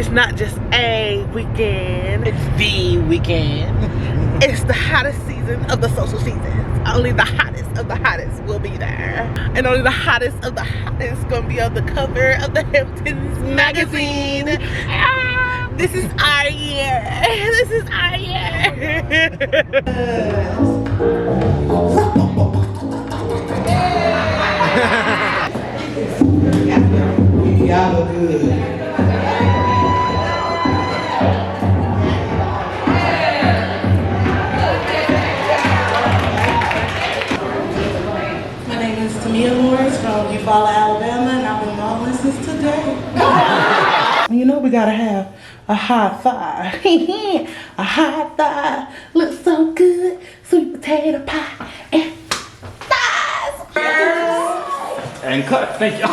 It's not just a weekend. It's the weekend. It's the hottest season of the social seasons. Only the hottest of the hottest will be there. And only the hottest of the hottest gonna be on the cover of the Hamptons magazine. Ah, this is our year. This is our year. Y'all look good. From Eufaula, Alabama, and I've been modeling since today. You know we gotta have a high thigh. A high thigh looks so good. Sweet potato pie and thighs. And cut. Thank you.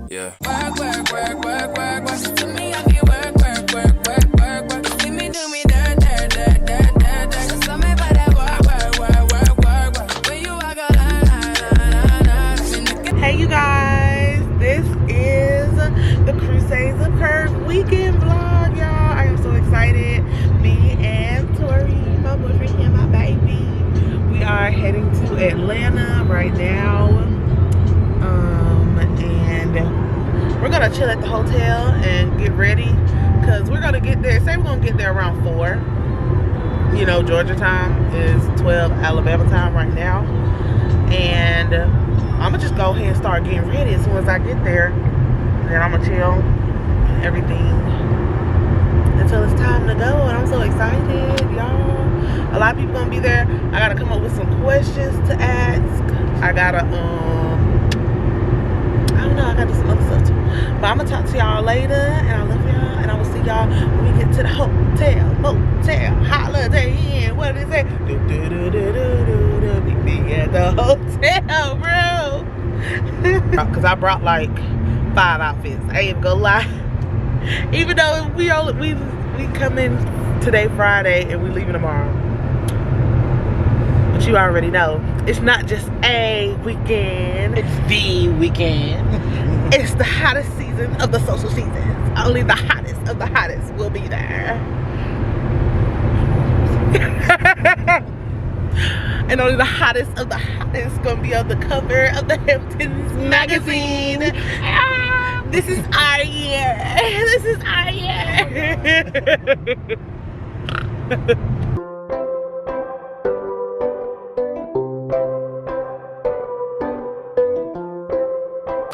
Yeah. Work, work, work, work, work, work. To me, I feel work, work, work, work, work, work. See me do me dirt, dirt, dirt, dirt, dirt, dirt. So me by that work, work, work, work, work, work. When you walk a line, line. Hey you guys, this is the Crusades of Curve weekend vlog, y'all. I am so excited. Me and Tori, my boyfriend and my baby, we are heading to Atlanta right now. And we're gonna chill at the hotel and get ready because we're gonna get there. Say we're gonna get there around 4. You know, Georgia time is 12 Alabama time right now. And I'm gonna just go ahead and start getting ready as soon as I get there. And then I'm gonna chill and everything until it's time to go. And I'm so excited, y'all. A lot of people gonna be there. I gotta come up with some questions to ask. I gotta, I don't know, I gotta do some other stuff too. But I'm gonna talk to y'all later, and I love y'all, and I will see y'all when we get to the hotel, motel, holiday inn. What did it say? Do do do do do do do. Be at the hotel, bro. Cause I brought like 5 outfits. I ain't even gonna lie. Even though we come in today Friday and we leaving tomorrow. But you already know, it's not just a weekend. It's the weekend. It's the hottest season of the social seasons. Only the hottest of the hottest will be there. And only the hottest of the hottest gonna be on the cover of the Hamptons magazine. Ah, this is our year. This is our year.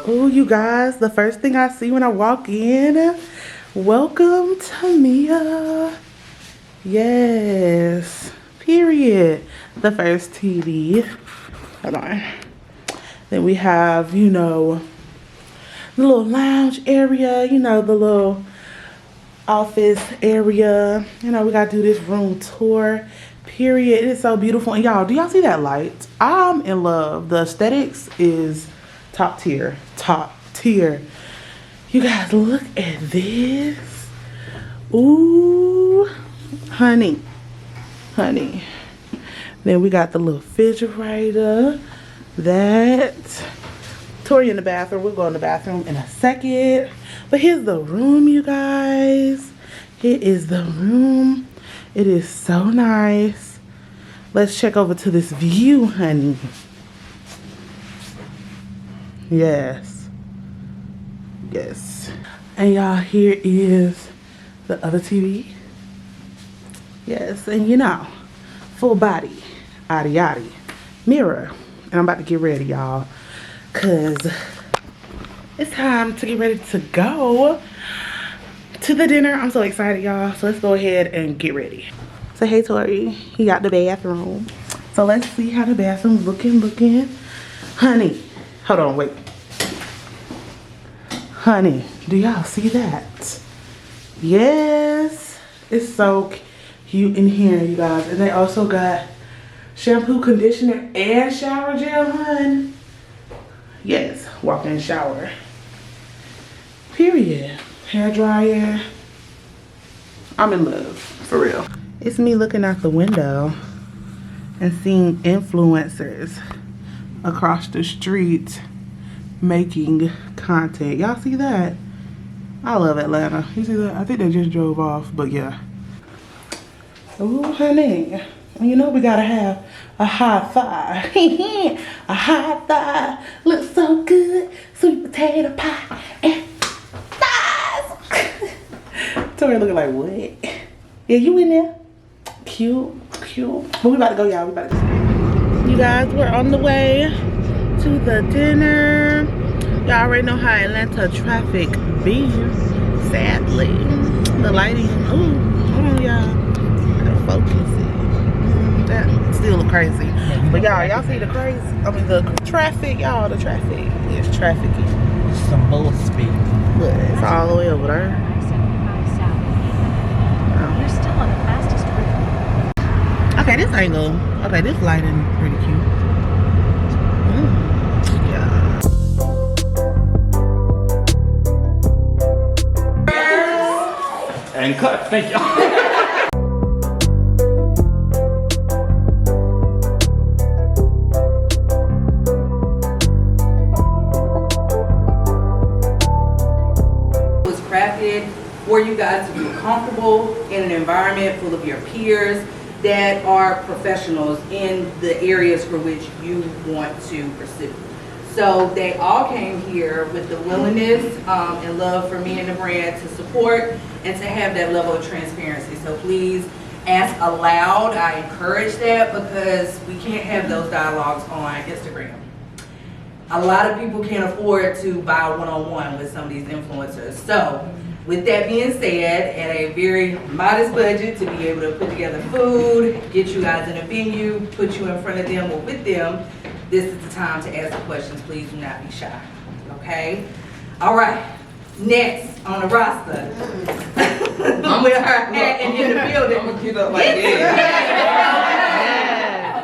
Oh, you guys, the first thing I see when I walk in, welcome to Mia. Yes, period. The first TV. Hold on. Then we have, you know, the little lounge area, you know, the little office area. You know, we gotta do this room tour. Period. It is so beautiful. And y'all, do y'all see that light? I'm in love. The aesthetics is top tier. Top tier. You guys, look at this. Ooh, honey. Honey. Then we got the little refrigerator. That. Tori in the bathroom. We'll go in the bathroom in a second. But here's the room, you guys. Here is the room. It is so nice. Let's check over to this view, honey. Yes. Yes. And y'all, here is the other TV. Yes, and you know, full body, yaddy yaddy, mirror. And I'm about to get ready, y'all, cause it's time to get ready to go to the dinner. I'm so excited, y'all. So let's go ahead and get ready. Say hey, Tori. He got the bathroom. So let's see how the bathroom's looking. Honey, hold on, wait. Honey, do y'all see that? Yes, it's so cute in here, you guys. And they also got shampoo, conditioner, and shower gel, hun. Yes, walk-in shower. Period. Hair dryer. I'm in love, for real. It's me looking out the window and seeing influencers across the street making content. Y'all see that? I love Atlanta. You see that? I think they just drove off, but yeah. Ooh, honey. You know we gotta have a high thigh. A high thigh. Looks so good. Sweet potato pie and thighs. Tori looking like, what? Yeah, you in there? Cute, cute. But we about to go, y'all. We about to go. You guys, we're on the way to the dinner. Y'all already know how Atlanta traffic be. Sadly. The lighting. Ooh, hold on, y'all. Gotta focus it. That still look crazy. But y'all see the crazy? I mean, the traffic, y'all. The traffic is trafficking. Some bull speed. Look, it's all the way over there. You're still on the fastest route. Okay, this angle. Okay, this lighting pretty cute. Yeah. And cut. Thank you. Was crafted for you guys to be comfortable in an environment full of your peers that are professionals in the areas for which you want to pursue. So they all came here with the willingness and love for me and the brand to support and to have that level of transparency. So please ask aloud. I encourage that because we can't have those dialogues on Instagram. A lot of people can't afford to buy one-on-one with some of these influencers. So with that being said, at a very modest budget to be able to put together food, get you guys in a venue, put you in front of them or with them, this is the time to ask the questions. Please do not be shy, okay? All right, next on the roster. I'm with her hat and in the building. I'm gonna get up like this.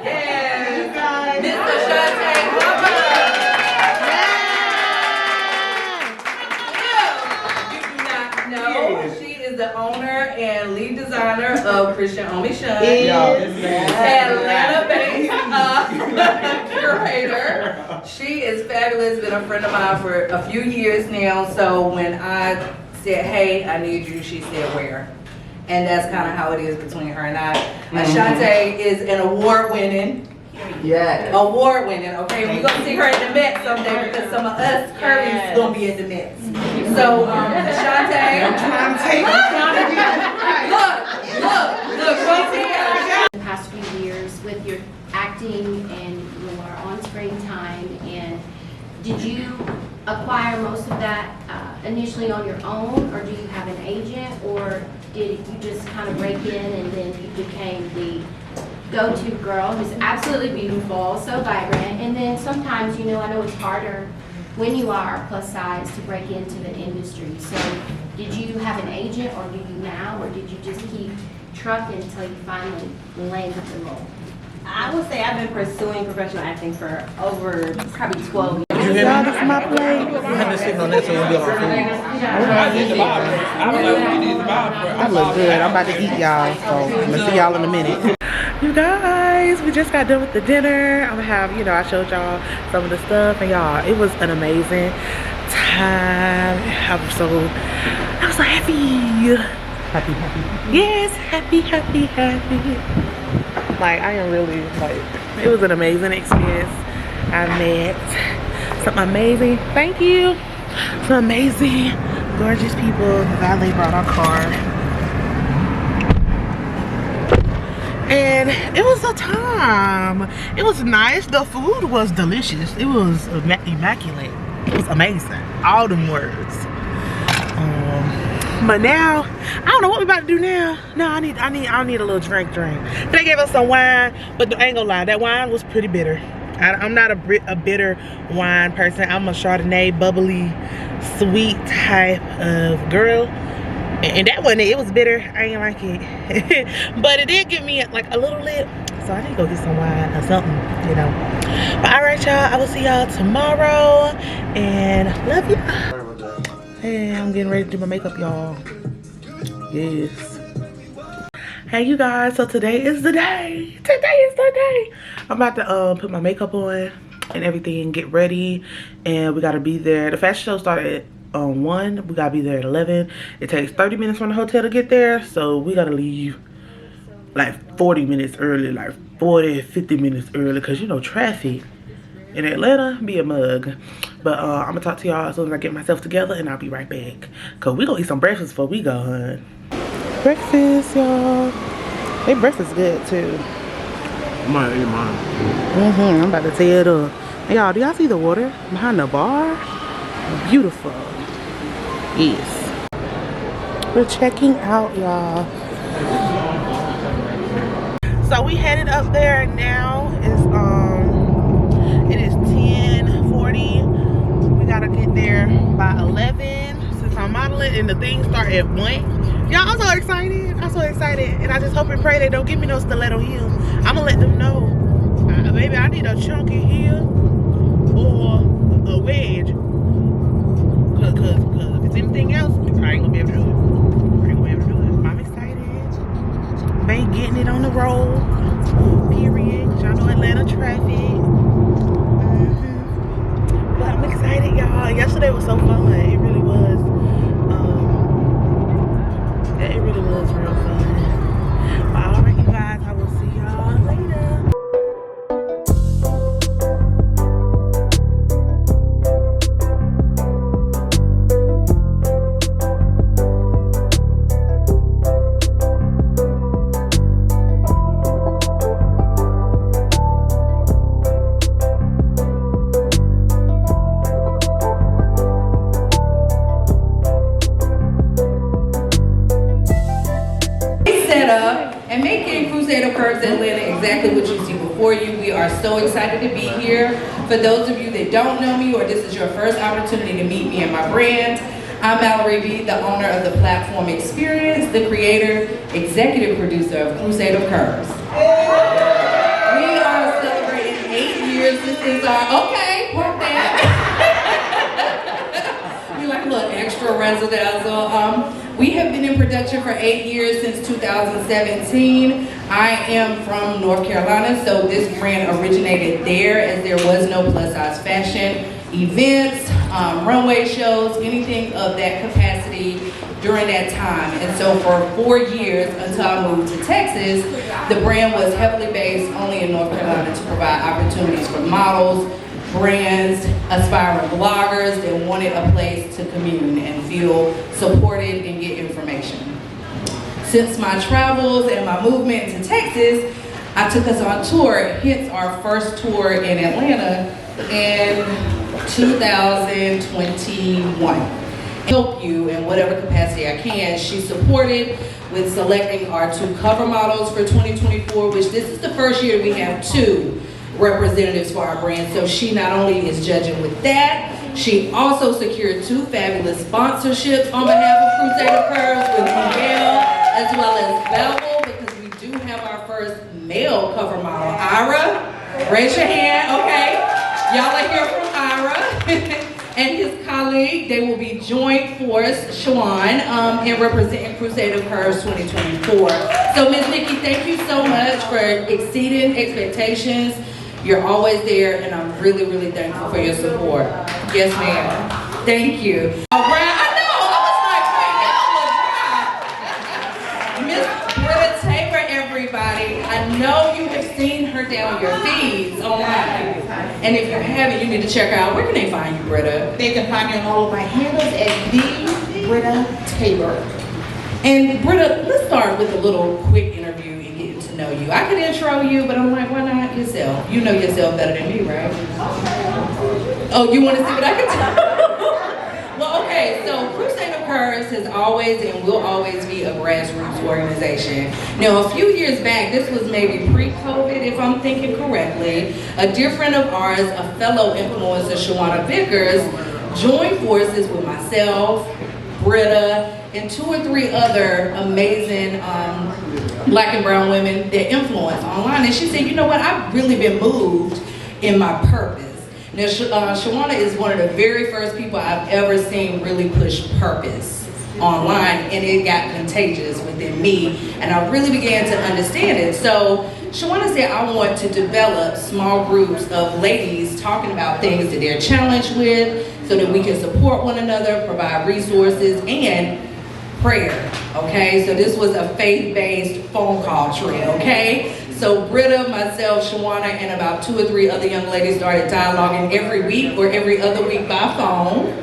Yes. Mr. Shante Glover. No, she is the owner and lead designer of Christian Omi Shun, Atlanta-based curator. She is fabulous, been a friend of mine for a few years now. So when I said, hey, I need you, she said, where? And that's kind of how it is between her and I. Ashante is an award-winning. Award-winning, okay? We're going to see her at the Met someday because some of us Curry's going to be at the Met. So, Ashante. I'm trying to take Look, she's here. The past few years with your acting and your on-screen time, and did you acquire most of that initially on your own, or do you have an agent, or did you just kind of break in and then you became the go-to girl who's absolutely beautiful, so vibrant? And then sometimes, you know, I know it's harder when you are plus size to break into the industry. So did you have an agent, or do you now, or did you just keep trucking until you finally landed the role? I would say I've been pursuing professional acting for over probably 12 years. Y'all, this is my plate. I had to sit on that so you can be on food. I did the Bible. I don't know if you did the Bible. I look good. I'm about to eat, y'all. So I'm gonna see y'all in a minute. You guys, we just got done with the dinner. I'm gonna have, you know, I showed y'all some of the stuff, and y'all, it was an amazing time. I was so happy. Happy. Yes, happy. Like, I am really, like, it was an amazing experience. I met some amazing, thank you, some amazing, gorgeous people. The valet brought our car. And it was a time. It was nice. The food was delicious. It was immaculate. It was amazing. All them words. But now, I don't know what we about to do now. No, I need a little drink. They gave us some wine, but I ain't gonna lie, that wine was pretty bitter. I'm not a bitter wine person. I'm a Chardonnay, bubbly, sweet type of girl. And that wasn't it. It was bitter. I ain't like it. But it did give me like a little lit. So I need to go get some wine or something, you know. But all right, y'all. I will see y'all tomorrow. And love y'all. Hey, I'm getting ready to do my makeup, y'all. Yes. Hey, you guys. So today is the day. I'm about to put my makeup on and everything, get ready. And we got to be there. The fashion show started at on 1. We gotta be there at 11. It takes 30 minutes from the hotel to get there, so we gotta leave like 40 minutes early, like 40, 50 minutes early, because you know traffic in Atlanta be a mug. But I'm gonna talk to y'all as soon as I get myself together, and I'll be right back, because we gonna eat some breakfast before we go, hun. Breakfast, y'all. They breakfast good too. I might eat mine. I'm about to tear it up. Hey, y'all, do y'all see the water behind the bar? Beautiful. Yes. We're checking out, y'all. So we headed up there now. It is 10:40. We gotta get there by 11 since I'm modeling and the things start at 1. Y'all, I'm so excited. I'm so excited. And I just hope and pray they don't give me no stiletto heel. I'm gonna let them know. Baby, I need a chunky heel or a wedge. Cause if it's anything else, I ain't gonna be able to do it. I'm excited. Been getting it on the road. Period. Y'all know Atlanta traffic. But I'm excited, y'all. Yesterday was so fun. It really was. It really was real fun. But alright, you guys, I will see y'all later. And making Crusade of Curves Atlanta exactly what you see before you. We are so excited to be here. For those of you that don't know me, or this is your first opportunity to meet me and my brand, I'm Mallory B, the owner of the platform Experience, the creator, executive producer of Crusade of Curves. We are celebrating 8 years. This is our, okay, pump that. We like a little extra razzle-dazzle. We have been in production for 8 years, since 2017. I am from North Carolina, so this brand originated there, as there was no plus size fashion events, runway shows, anything of that capacity during that time. And so for 4 years, until I moved to Texas, the brand was heavily based only in North Carolina to provide opportunities for models, brands, aspiring bloggers that wanted a place to commune and feel supported and get information. Since my travels and my movement to Texas, I took us on tour, hence our first tour in Atlanta in 2021. Help you in whatever capacity I can. She supported with selecting our 2 cover models for 2024, which this is the first year we have 2 representatives for our brand. So she not only is judging with that, she also secured 2 fabulous sponsorships on behalf of Crusade of Curves with Miguel as well as Bevel, because we do have our first male cover model, Ira. Raise your hand, okay? Y'all are here from Ira and his colleague. They will be joint force, Shawan, in representing Crusade of Curves 2024. So Ms. Nikki, thank you so much for exceeding expectations. You're always there, and I'm really, really thankful for your support. Yes, ma'am. Thank you. All right, I know, I was like, Miss Britta Tabor, everybody. I know you have seen her down your feeds online. And if you haven't, you need to check her out. Where can they find you, Britta? They can find me on all of my handles at the Britta Tabor. And Britta, let's start with a little quick interview and getting to know you. I could intro you, but I'm like, why not yourself? You know yourself better than me, right? Oh, you want to see what I can do? Well, okay, so Crusade of Curves has always and will always be a grassroots organization. Now, a few years back, this was maybe pre-COVID, if I'm thinking correctly, a dear friend of ours, a fellow influencer, Shawana Vickers, joined forces with myself, Britta, and 2 or 3 other amazing Black and brown women that influence online. And she said, you know what, I've really been moved in my purpose. Now, Shawana is one of the very first people I've ever seen really push purpose online, and it got contagious within me, and I really began to understand it. So Shawana said, I want to develop small groups of ladies talking about things that they're challenged with, so that we can support one another, provide resources, and prayer, okay? So this was a faith-based phone call trail, okay? So Britta, myself, Shawana, and about 2 or 3 other young ladies started dialoguing every week or every other week by phone,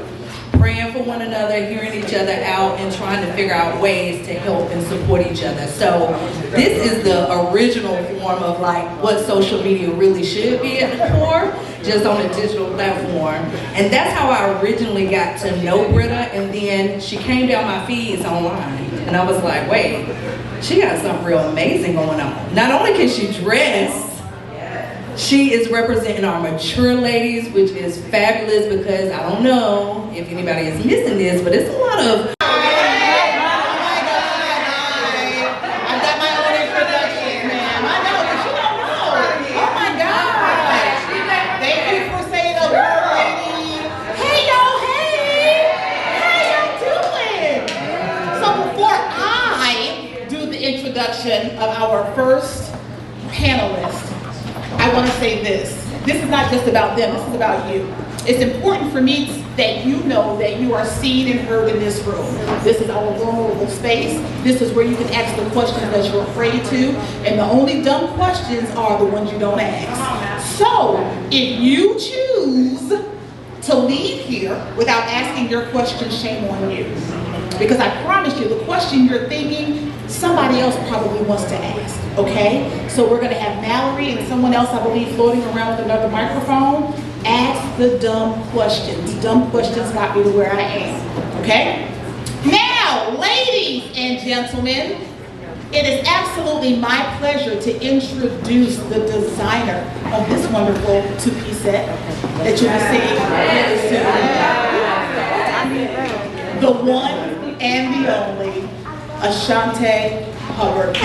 praying for one another, hearing each other out, and trying to figure out ways to help and support each other. So this is the original form of like what social media really should be at the core, just on a digital platform. And that's how I originally got to know Britta, and then she came down my feeds online, and I was like, wait, she got something real amazing going on. Not only can she dress, she is representing our mature ladies, which is fabulous, because I don't know if anybody is missing this, but it's a lot of of our first panelist, I want to say this. This is not just about them, this is about you. It's important for me that you know that you are seen and heard in this room. This is our vulnerable space. This is where you can ask the questions that you're afraid to, and the only dumb questions are the ones you don't ask. So, if you choose to leave here without asking your question, shame on you. Because I promise you, the question you're thinking, somebody else probably wants to ask, okay? So we're gonna have Mallory and someone else, I believe, floating around with another microphone. Ask the dumb questions. Dumb questions got me to where I am, okay? Now, ladies and gentlemen, it is absolutely my pleasure to introduce the designer of this wonderful two-piece set that you'll be seeing really soon. The one and the only Ashante Hubbard.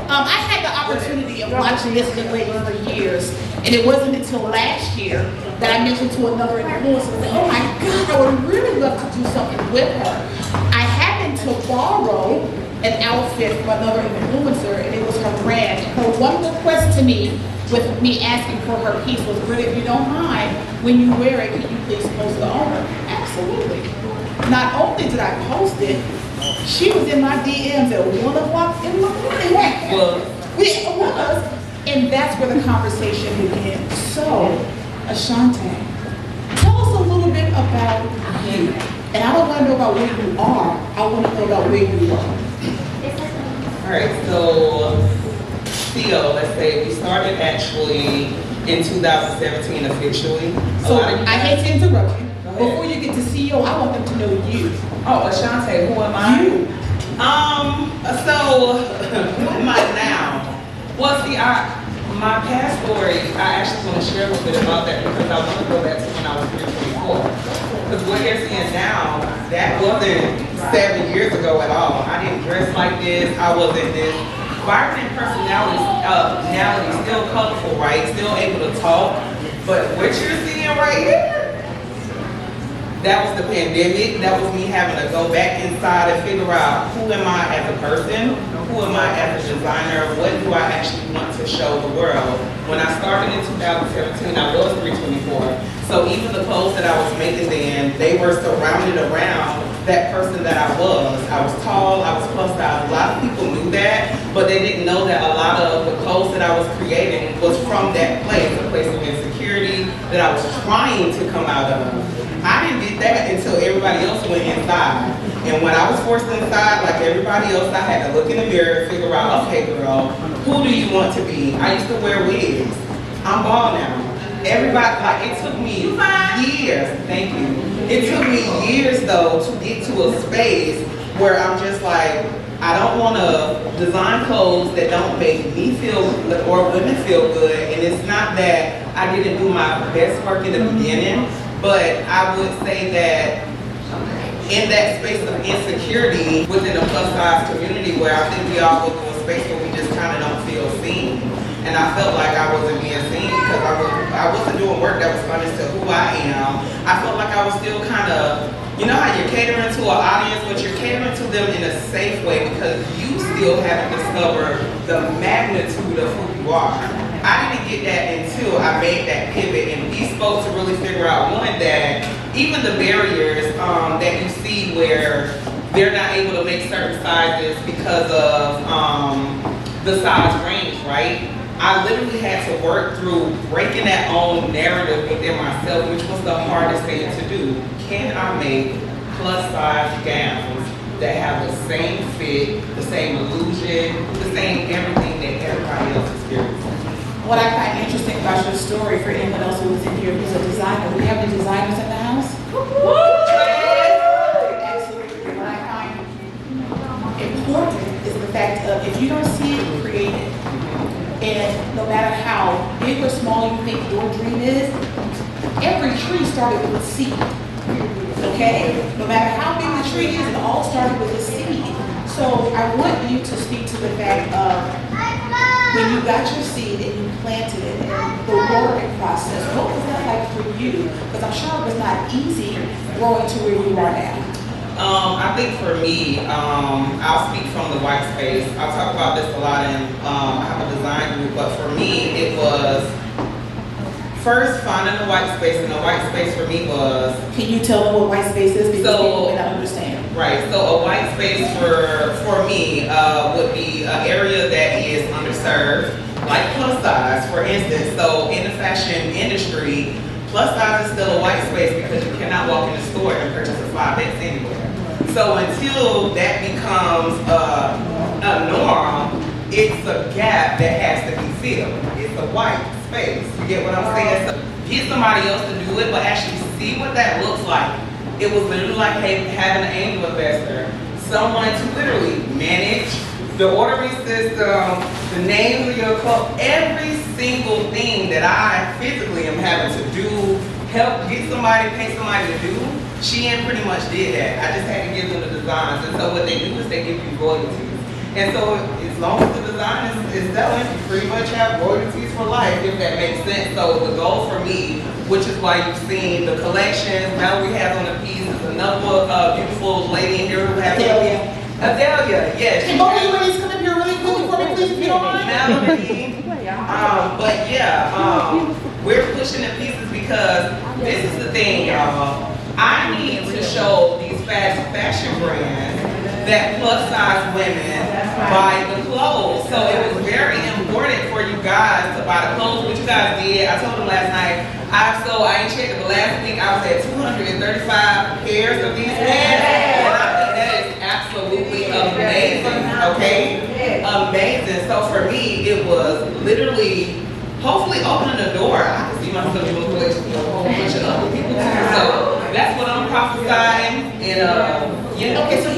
I had the opportunity of watching this young lady for years, and it wasn't until last year that I mentioned to another influencer, oh my God, I would really love to do something with her. I happened to borrow an outfit from another influencer, and it was her brand. Her one request to me, with me asking for her piece, was, Britta, if you don't mind, when you wear it, can you please post the owner? Absolutely. Not only did I post it, she was in my DMs at 1 o'clock in the morning. Well, it was. And that's where the conversation began. So, Ashante, tell us a little bit about you. And I don't want to know about where you are. I want to know about where you are. All right, so CO, let's say we started actually in 2017 officially. So I hate to interrupt you. Before you get to CEO, I want them to know you. Oh, Ashante, who am I? You. So who am I now? Well, see, my past story, I actually want to share a little bit about that because I want to go back to when I was 324. Because what you're seeing now, that wasn't 7 years ago at all. I didn't dress like this. I wasn't this vibrant personality, still colorful, right? Still able to talk. But what you're seeing right here, that was the pandemic. That was me having to go back inside and figure out who am I as a person, who am I as a designer, what do I actually want to show the world. When I started in 2017, I was 324. So even the clothes that I was making then, they were surrounded around that person that I was. I was tall, I was plus size. A lot of people knew that, but they didn't know that a lot of the clothes that I was creating was from that place, a place of insecurity that I was trying to come out of. I didn't get that until everybody else went inside. And when I was forced inside, like everybody else, I had to look in the mirror and figure out, okay girl, who do you want to be? I used to wear wigs. I'm bald now. Everybody, like it took me years, thank you. It took me years though to get to a space where I'm just like, I don't want to design clothes that don't make me feel good or women feel good. And it's not that I didn't do my best work in the beginning, but I would say that in that space of insecurity within a plus size community where I think we all go through a space where we just kind of don't feel seen. And I felt like I wasn't being seen because I wasn't doing work that was honest to who I am. I felt like I was still kind of, you know how you're catering to an audience, but you're catering to them in a safe way because you still haven't discovered the magnitude of who you are. I didn't get that until I made that pivot and we spoke to really figure out, one, that even the barriers that you see where they're not able to make certain sizes because of the size range, right? I literally had to work through breaking that own narrative within myself, which was the hardest thing to do. Can I make plus size gowns that have the same fit, the same illusion, the same everything that everybody else experiences? What I find interesting about your story, for anyone else who is in here who's a designer, we have any designers in the house? Absolutely. What I find important is the fact of if you don't see it created, and no matter how big or small you think your dream is, every tree started with a seed. Okay? No matter how big the tree is, it all started with a seed. So I want you to speak to the fact of when you got your seed and you planted it and the watering process, what was that like for you? Because I'm sure it was not easy growing to where you are now. I think for me, I'll speak from the white space. I talk about this a lot in, I have a design group, but for me, it was first finding the white space, and the white space for me was... Can you tell them what white space is? Because people may not understand. Right, so a white space for me would be an area that is underserved, like plus size, for instance. So in the fashion industry, plus size is still a white space because you cannot walk in the store and purchase a 5X anywhere. So until that becomes a norm, it's a gap that has to be filled. It's a white space. You get what I'm saying? So get somebody else to do it, but actually see what that looks like. It was literally like having an angel investor, someone to literally manage the ordering system, the names of your clothes, every single thing that I physically am having to do, help get somebody, pay somebody to do. Shein pretty much did that. I just had to give them the designs. And so what they do is they give you royalties. And so as long as the design is selling, you pretty much have royalties for life, if that makes sense. So the goal for me, which is why you've seen the collection, Valerie has on the piece, is another beautiful lady in here who has Adelia, yes. Can both of you ladies come up here really quickly for me, please, if you don't mind? Melody. But yeah, we're pushing the pieces because this is the thing, y'all. I need to show these fast fashion brands that plus size women buy the clothes. So it was very important for you guys to buy the clothes, which you guys did. I told them last night, I ain't checked it, but last week I was at 235 pairs of these pants. And I think that is absolutely amazing, okay? Amazing. So for me, it was literally, hopefully opening the door. I can see myself doing a collection with a whole bunch of other people too. So that's what I'm prophesying. And yeah. Okay, so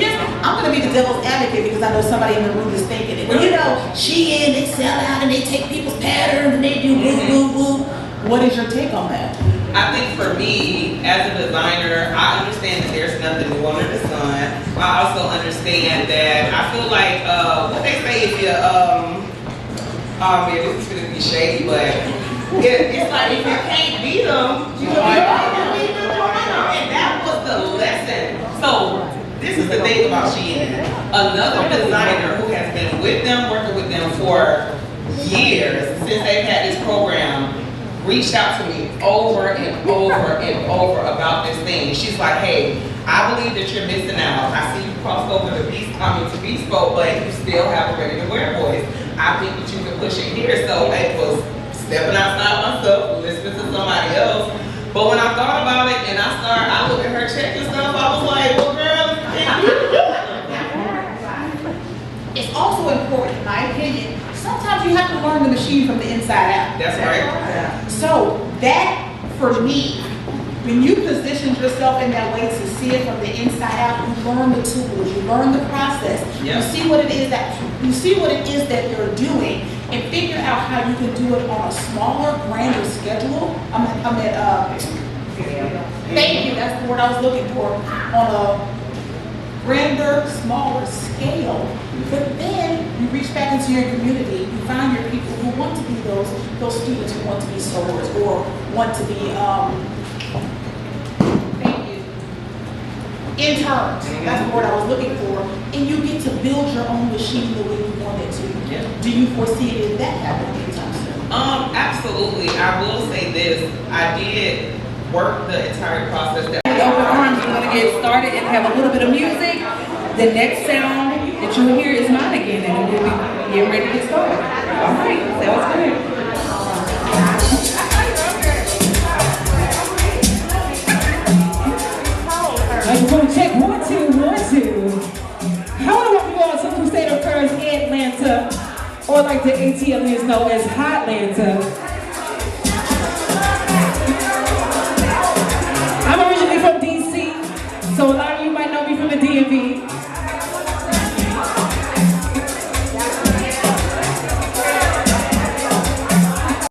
I'm gonna be the devil's advocate because I know somebody in the room is thinking it. Well, you know, Shein, they sell out and they take people's patterns and they do woo woo woo. What is your take on that? I think for me, as a designer, I understand that there's nothing new under the sun. I also understand that I feel like what they say if you oh man, this is gonna be shady, but it's like if you can't beat them, you know, and that was the lesson. So this is the thing about Shein. Another designer who has been with them, working with them for years since they've had this program, reached out to me over and over and over about this thing. She's like, hey, I believe that you're missing out. I see you crossed over to Bespoke, but you still have a ready to wear voice. I think that you can push it here. So it was stepping outside myself, listening to somebody else. But when I thought about it and I looked at her check and stuff, I was like, well, girl, it's also important, in my opinion, sometimes you have to learn the machine from the inside out. That's right. So that, for me, when you position yourself in that way to see it from the inside out, you learn the tools, you learn the process, Yeah. you see what it is that you're doing, and figure out how you can do it on a smaller, grander schedule. Thank you, that's the word I was looking for, on a grander, smaller scale. But then you reach back into your community, you find your people who want to be those students who want to be sewers or want to be interns. That's the word I was looking for. And you get to build your own machine the way you want it to. Yeah. Do you foresee any of that happening anytime soon? Absolutely. I will say this. I did work the entire process. Open arms, we're gonna get started and have a little bit of music. The next sound that you'll hear is mine again, and we'll be getting ready to get started. All right, sounds good. Microphone check, 1, 2, 1, 2. I want to welcome you all to Crusade occurs in Atlanta, or like the ATL is known as Hotlanta. I'm originally from DC, so a lot of you might know me from the DMV.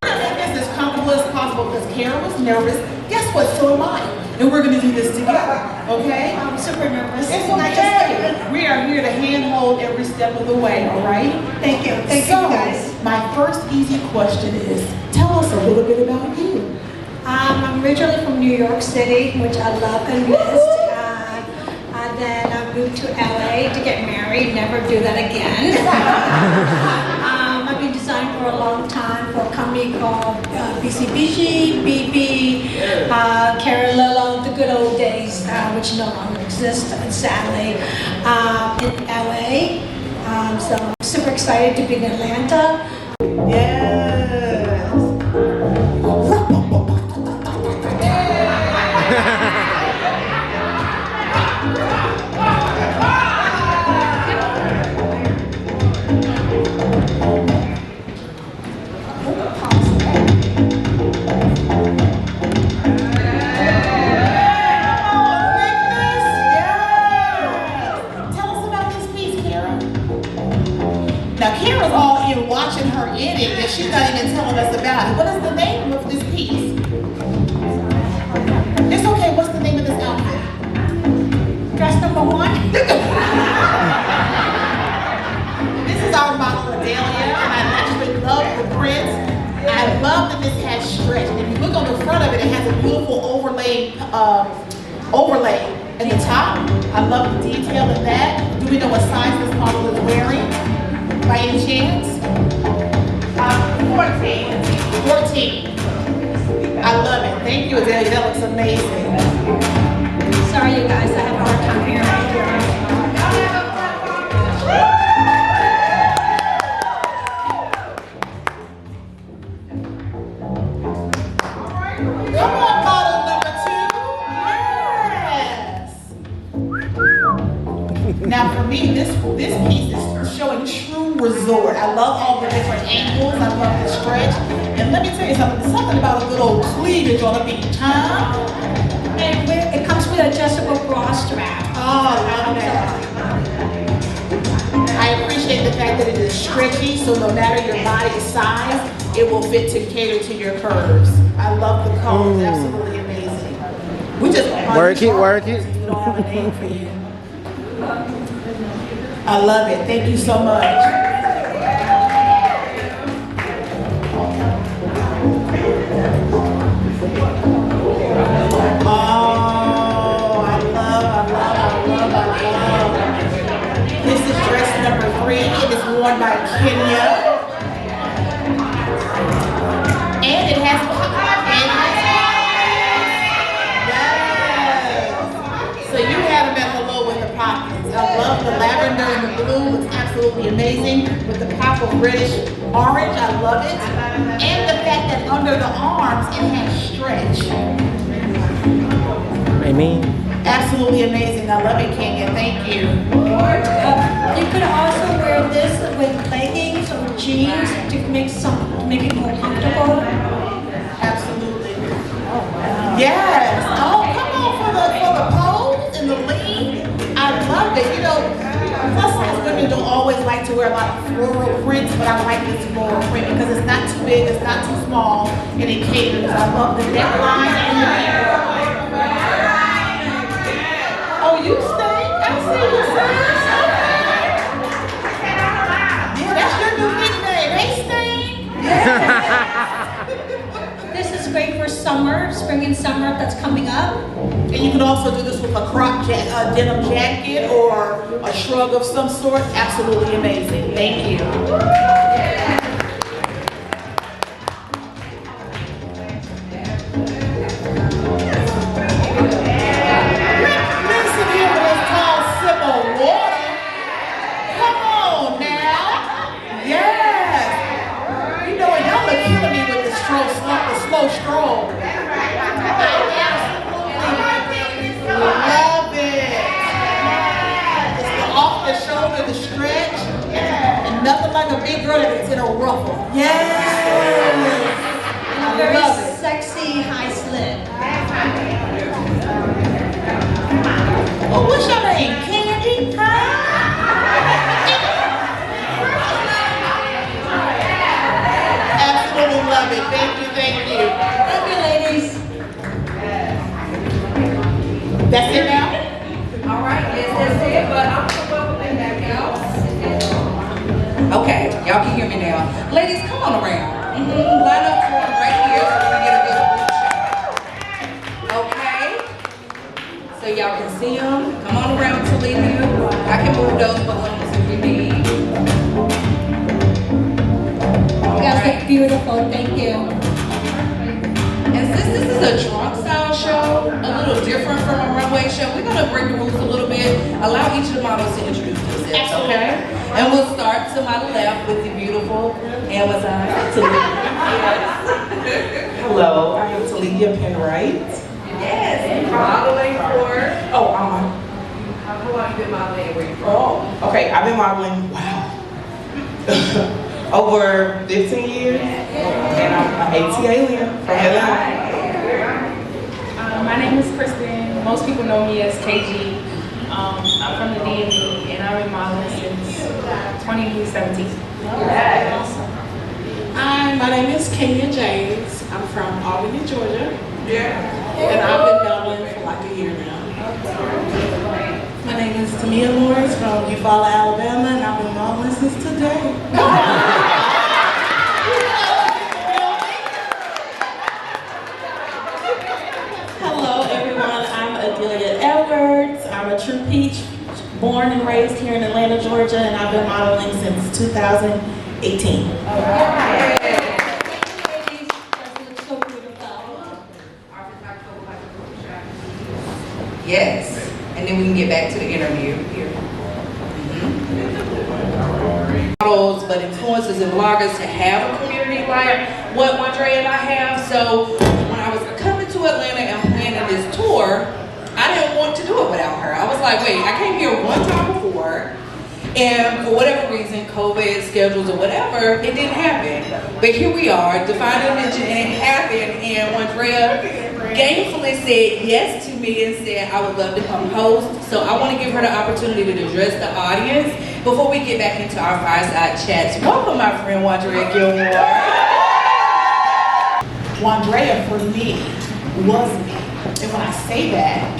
As comfortable as possible because Karen was nervous. Guess what? So am I. And we're gonna do this together, okay? I'm super nervous. It's okay. We are here to handhold every step of the way, all right? Thank you. Thank you, guys. My first easy question is, tell us a little bit about you. I'm originally from New York City, which I love and missed. And then I moved to LA to get married, never do that again. I've been designing for a long time for a company called BCBG, BB, Carolillo, the good old days, which no longer exist, sadly, in LA. So I'm super excited to be in Atlanta. Yes. Now, Kara's all in watching her in it, and she's not even telling us about it. What is the name of this piece? It's okay, what's the name of this outfit? Dress number 1. This is our model, Adelia, and I actually love the print. I love that this has stretch. And if you look on the front of it, it has a beautiful overlay in the top. I love the detail in that. Do we know what size this model is wearing? By any chance? 14. 14. I love it. Thank you, Adelia. That looks amazing. Sorry, you guys, I have a hard time hearing. Come on, model number 2. Yes. Now, for me, this piece is showing true resort. I love all the different angles. I love the stretch. And let me tell you something. There's something about a good old cleavage on a beach, huh? And it comes with adjustable bra strap. Oh, I love that. I appreciate the fact that it is stretchy, so no matter your body size, it will fit to cater to your curves. I love the colors. Absolutely amazing. We just Work it, work it. We don't have a name for you. I love it. Thank you so much. Oh, I love. This is dress number 3. It is worn by Kenya. And it has yes. So you have them at hello with the pockets. I love the lavender and the blue. It's absolutely amazing. With the pop of reddish orange, I love it. And the fact that under the arms, it has stretch. Amen. Absolutely amazing. I love it, Kenya. Thank you. You could also wear this with leggings or jeans to make it more comfortable. Absolutely. Yes. Oh, come on for the pose and the lean. I love it. You know, plus size women don't always like to wear a lot of floral prints, but I like this floral print because it's not too big, it's not too small, and it caters. I love the neckline and the hair. Oh, you stay? I see you. spring and summer that's coming up. And you can also do this with a denim jacket or a shrug of some sort. Absolutely amazing. Thank you. Listen here with this tall sip of water. Come on now. Yes. You know what? Y'all are killing me with the slow stroll. I absolutely love it. It's the off the shoulder, the stretch, and nothing like a big girl that's in a ruffle. Yes. And a very sexy high slit. Oh, what's your name? Candy? Absolutely love it. Thank you, thank you. Thank you, ladies. That's it now? All right, yes, that's it, but I'm gonna welcome them back out. Okay, y'all can hear me now. Ladies, come on around. Line up for them right here so we can get a good group shot. Okay? So y'all can see them. Come on around to leave you. I can move those balloons if we need. You guys look beautiful. Thank you. And since this is a drunk style show, a little different from a runway show, we're gonna break the rules a little bit, allow each of the models to introduce themselves, okay? And we'll start to my left with the beautiful Amazon Talia. Hello, I am Talia Penwright. Yes, modeling for. Oh, How long you been modeling? Where you from? oh, okay, I've been modeling, wow, over 15 years, and I'm an AT alien from Atlanta. My name is Kristen. Most people know me as KG. I'm from the DMV and I've been modeling since 2017. Hi, my name is Kenya James. I'm from Albany, Georgia. And I've been modeling for like a year now. My name is Tamia Lawrence from Eufaula, Alabama, and I've been modeling since today. Hello everyone, I'm Adelia Edwards. I'm a true peach, born and raised here in Atlanta, Georgia, and I've been modeling since 2018. Yes, and then we can get back to the interview here. Models, but influencers and bloggers to have a community like what Andrea and I have. So when I was coming to Atlanta and planning this tour, I didn't want to do it without her. I was like, wait, I came here one time before, and for whatever reason, COVID schedules or whatever, it didn't happen. But here we are, defining it happened, and Andrea gainfully said yes to me and said I would love to come host. So I want to give her the opportunity to address the audience before we get back into our fireside chats. Welcome my friend Andrea Gilmore. Wandrea for me was me. And when I say that,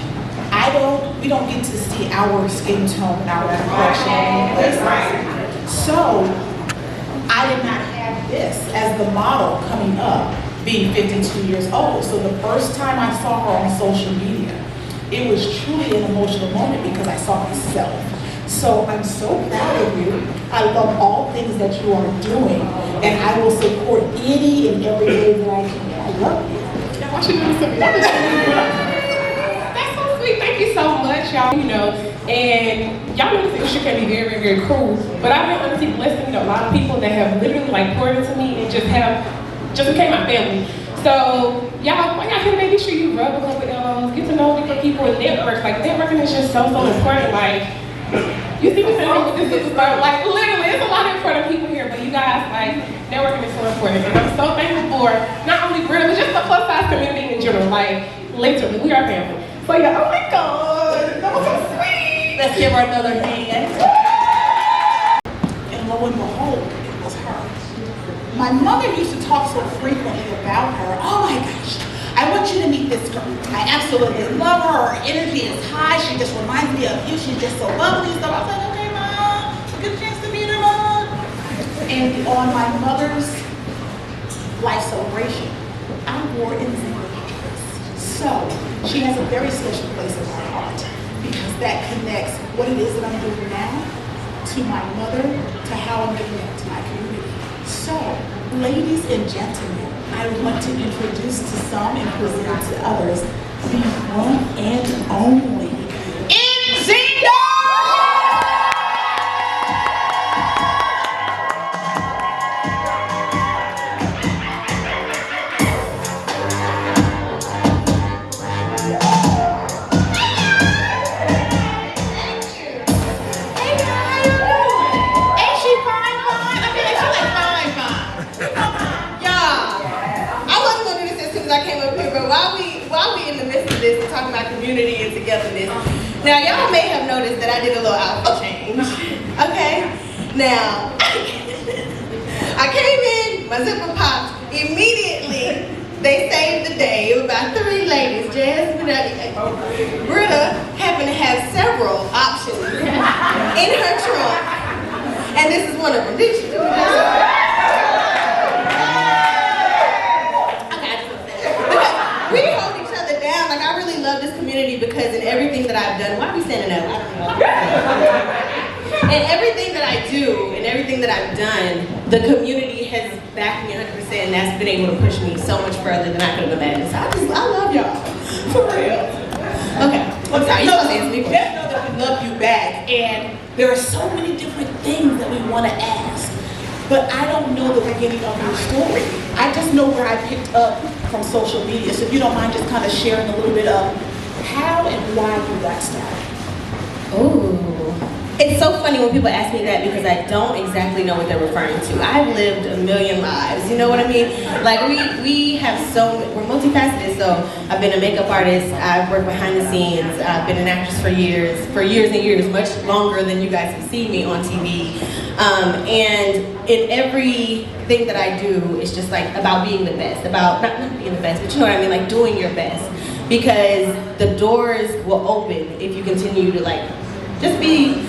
we don't get to see our skin tone and our complexion. So I did not have this as the model coming up, being 52 years old. So the first time I saw her on social media, it was truly an emotional moment because I saw myself. So I'm so proud of you. I love all things that you are doing, and I will support any and every way that I can. I love you. That's so sweet. Thank you so much, y'all. And y'all know this industry can be very, very, very cruel. But I've been honestly blessed to meet a lot of people that have literally poured into me and just became my family. So y'all, when y'all here, make sure you rub a couple elbows, get to know different people and networks. Networking is just so important. You see me saying with this superstar, literally, it's a lot of important people here, but you guys, networking is so important. And I'm so thankful for not only Britta, but just the plus size community in general. Literally, we are family. So yeah, oh my God, that was so sweet. Let's give her another hand. And lo and behold, it was her. My mother used to talk so frequently about her. Oh my gosh, I want you to meet this girl. I absolutely love her. Her energy is high. She just reminds me of you. She's just so bubbly. So I was like, okay, Mom, get a chance to meet her, Mom. And on my mother's life celebration, I wore Enzyme. She has a very special place in my heart because that connects what it is that I'm doing now to my mother, to how I'm giving back to my community. So, ladies and gentlemen, I want to introduce to some and present to others the one and only Nzinga! I came up here, but while we in the midst of this, talking about community and togetherness, now y'all may have noticed that I did a little outfit change. Okay? Now, I came in, my zipper popped, immediately they saved the day. It was about 3 ladies, Jasmine, Britta happened to have several options in her trunk, and this is one of them. Did she do that? We hold each other down. Like, I really love this community because in everything that I've done, why are we standing up? I don't know. In everything that I do, and everything that I've done, the community has backed me 100%, and that's been able to push me so much further than I could have imagined. So I love y'all. For real. Okay. I'm sorry, you're supposed to ask me. Just know that we love you back, and there are so many different things that we want to ask. But I don't know the beginning of your story. I just know where I picked up from social media. So if you don't mind just kind of sharing a little bit of how and why you got started. Ooh. It's so funny when people ask me that because I don't exactly know what they're referring to. I've lived a million lives, you know what I mean? Like we have we're multifaceted, so I've been a makeup artist, I've worked behind the scenes, I've been an actress for years and years, much longer than you guys have seen me on TV. And in everything that I do, it's just like about being the best, about not being the best, but you know what I mean, like doing your best. Because the doors will open if you continue to like, just be,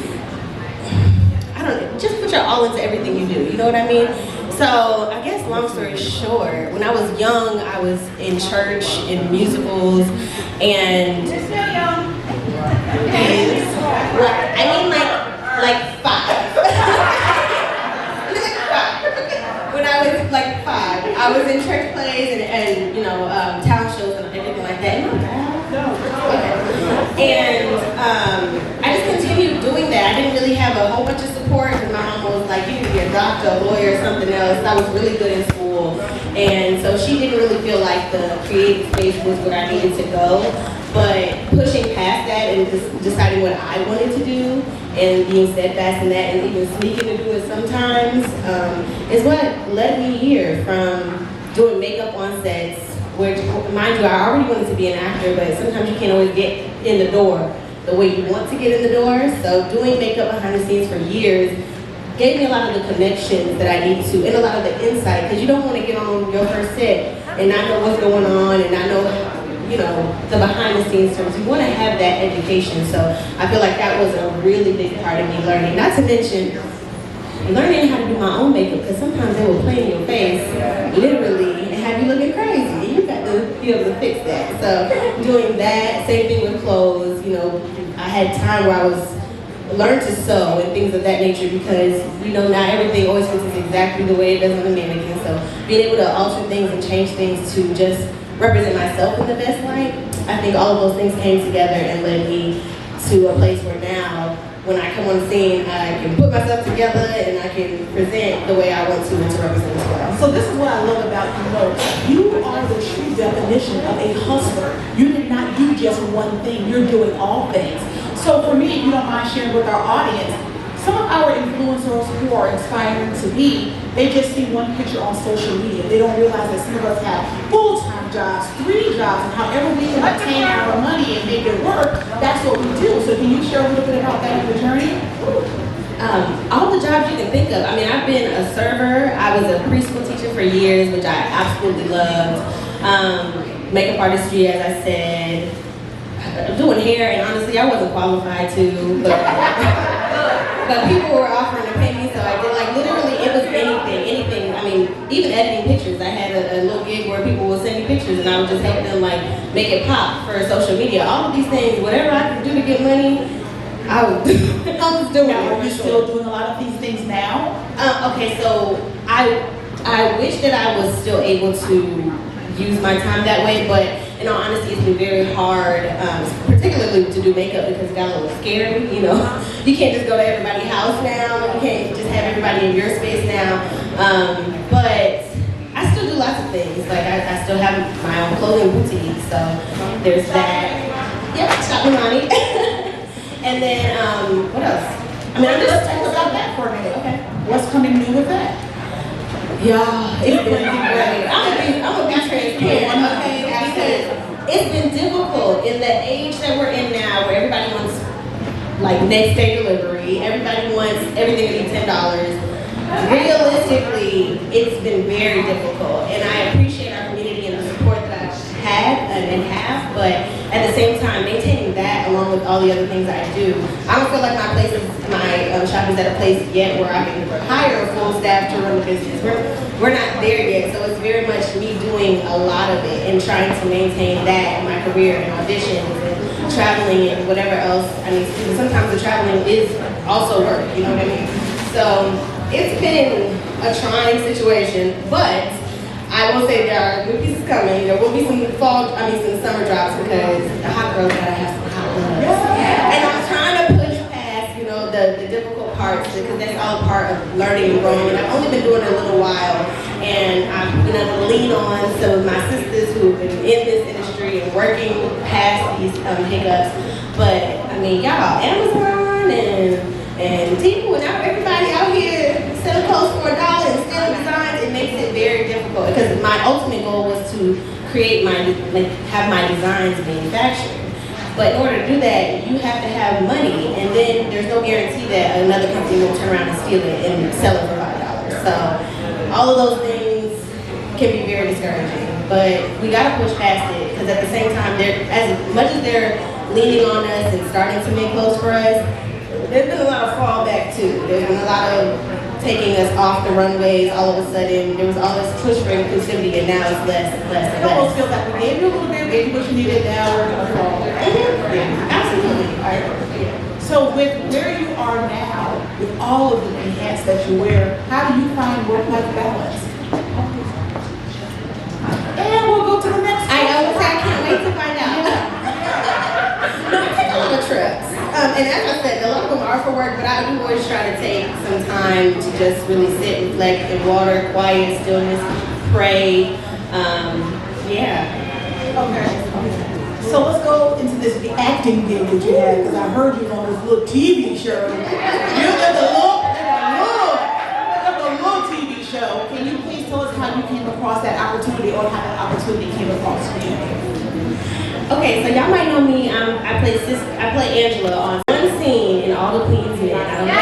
I don't know, just put your all into everything you do, you know what I mean? So I guess long story short, when I was young, I was in church, in musicals, and I mean like 5. When I was like 5, I was in church plays and you know, talent shows and everything like that. And I just continued doing that. I didn't really have a whole bunch of support because my mom was like, you need to be a doctor, a lawyer, or something else. I was really good in school. And so she didn't really feel like the creative space was where I needed to go. But pushing past that and just deciding what I wanted to do and being steadfast in that and even sneaking to do it sometimes is what led me here, from doing makeup on sets, where, mind you, I already wanted to be an actor, but sometimes you can't always get in the door the way you want to get in the door. So doing makeup behind the scenes for years gave me a lot of the connections that I need to, and a lot of the insight, because you don't want to get on your first set and not know what's going on and not know, you know, the behind the scenes terms. You want to have that education. So I feel like that was a really big part of me learning. Not to mention learning how to do my own makeup, because sometimes they will play in your face, literally, and have you looking crazy. And you got to be able to fix that. So doing that, same thing with clothes. You know, I had time where I was learned to sew and things of that nature, because you know not everything always fits exactly the way it does on the mannequin. So being able to alter things and change things to just represent myself in the best light, I think all of those things came together and led me to a place where now, when I come on scene, I can put myself together and I can present the way I want to and to represent as well. So this is what I love about you most. You are the true definition of a hustler. You did not do just one thing, you're doing all things. So for me, if you don't mind sharing with our audience, some of our influencers who are inspiring to me, they just see one picture on social media. They don't realize that some of us have full-time jobs, 3 jobs, and however we can obtain our money and make it work, that's what we do. So can you share a little bit about that in the journey? All the jobs you can think of. I mean, I've been a server. I was a preschool teacher for years, which I absolutely loved. Makeup artistry, as I said. Doing hair, and honestly, I wasn't qualified to, but people were offering to pay me, so I did. Like, literally, it was anything. I mean, even editing pictures. I had a little gig where people would send me pictures and I would just help them like make it pop for social media. All of these things, whatever I could do to get money, I was doing it. Are you still doing a lot of these things now? Okay, so I wish that I was still able to use my time that way, but in all honesty, it's been very hard, particularly to do makeup because it got a little scary, you know. You can't just go to everybody's house now, you can't just have everybody in your space now. But I still do lots of things. Like I still have my own clothing boutique, so there's that. Yep, Shop Imani. And then, what else? I mean, Let's talk about that for a minute. Okay. What's coming new with that? Yeah, it's been great. I'm gonna be transparent, okay? Because it's been difficult in the age that we're in now, where everybody wants like next day delivery. Everybody wants everything to be $10. Realistically, it's been very difficult, and I appreciate our community and the support that I've had and have. But at the same time, maintaining that along with all the other things I do, I don't feel like my shop is at a place yet where I can hire a full staff to run the business. We're not there yet, so it's very much me doing a lot of it and trying to maintain that in my career and auditions and traveling and whatever else. I mean, sometimes the traveling is also work, you know what I mean? So it's been a trying situation, but I will say there are good pieces coming. There will be some some summer drops because the hot girls gotta have some hot ones. Yeah. And I'm trying to push past, you know, the difficult parts because that's all part of learning and growing. And I've only been doing it a little while, and I've been able to lean on some of my sisters who have been in this industry and working past these hiccups. But I mean, y'all, Amazon and people and everybody out here selling clothes for $1 and stealing designs, it makes it very difficult because my ultimate goal was to create have my designs manufactured. But in order to do that, you have to have money, and then there's no guarantee that another company will turn around and steal it and sell it for $5. So all of those things can be very discouraging. But we gotta push past it because at the same time, as much as they're leaning on us and starting to make clothes for us, there's been a lot of fallback too. There's been a lot of taking us off the runways all of a sudden. There was all this push for inclusivity and now it's less and less and It almost less. feels like we gave you a little bit, gave you what you needed, now we're gonna fall. Yeah, absolutely. So with where you are now, with all of the hats that you wear, how do you find work-life balance? And we'll go to the next one. I can't wait to find out. No, I take a lot of trips. And as I said, a lot of them are for work, but I do always try to take some time to just really sit, reflect in water, quiet, stillness, pray. Okay. So let's go into this acting gig that you had, because I heard you on this little TV show. You got the little TV show. Can you please tell us how you came across that opportunity or how that opportunity came across you? Okay, so y'all might know me. I play Angela on one scene in All the Queen's Men. I don't know.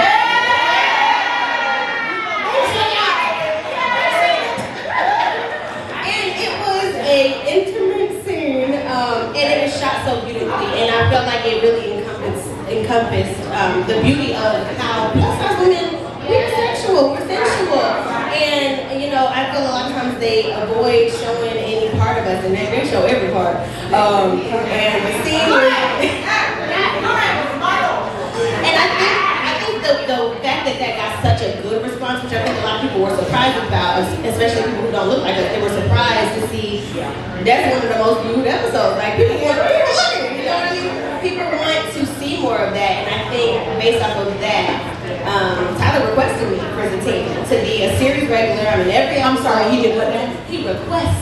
And it was an intimate scene, and it was shot so beautifully, and I felt like it really encompassed the beauty of how plus-size women, we're sexual, we're sensual, and you know, I feel a lot of times they avoid showing any part of us, and they show every part. And the scene was, and I think the fact that got such a good response, which I think a lot of people were surprised about, especially people who don't look like us, they were surprised to see that's one of the most viewed episodes. Like people want to look at it, you know what I mean? People want to see more of that, and I think based off of that, Tyler requested me for the team to be a series regular. I mean, I'm sorry, he did what now? He requested.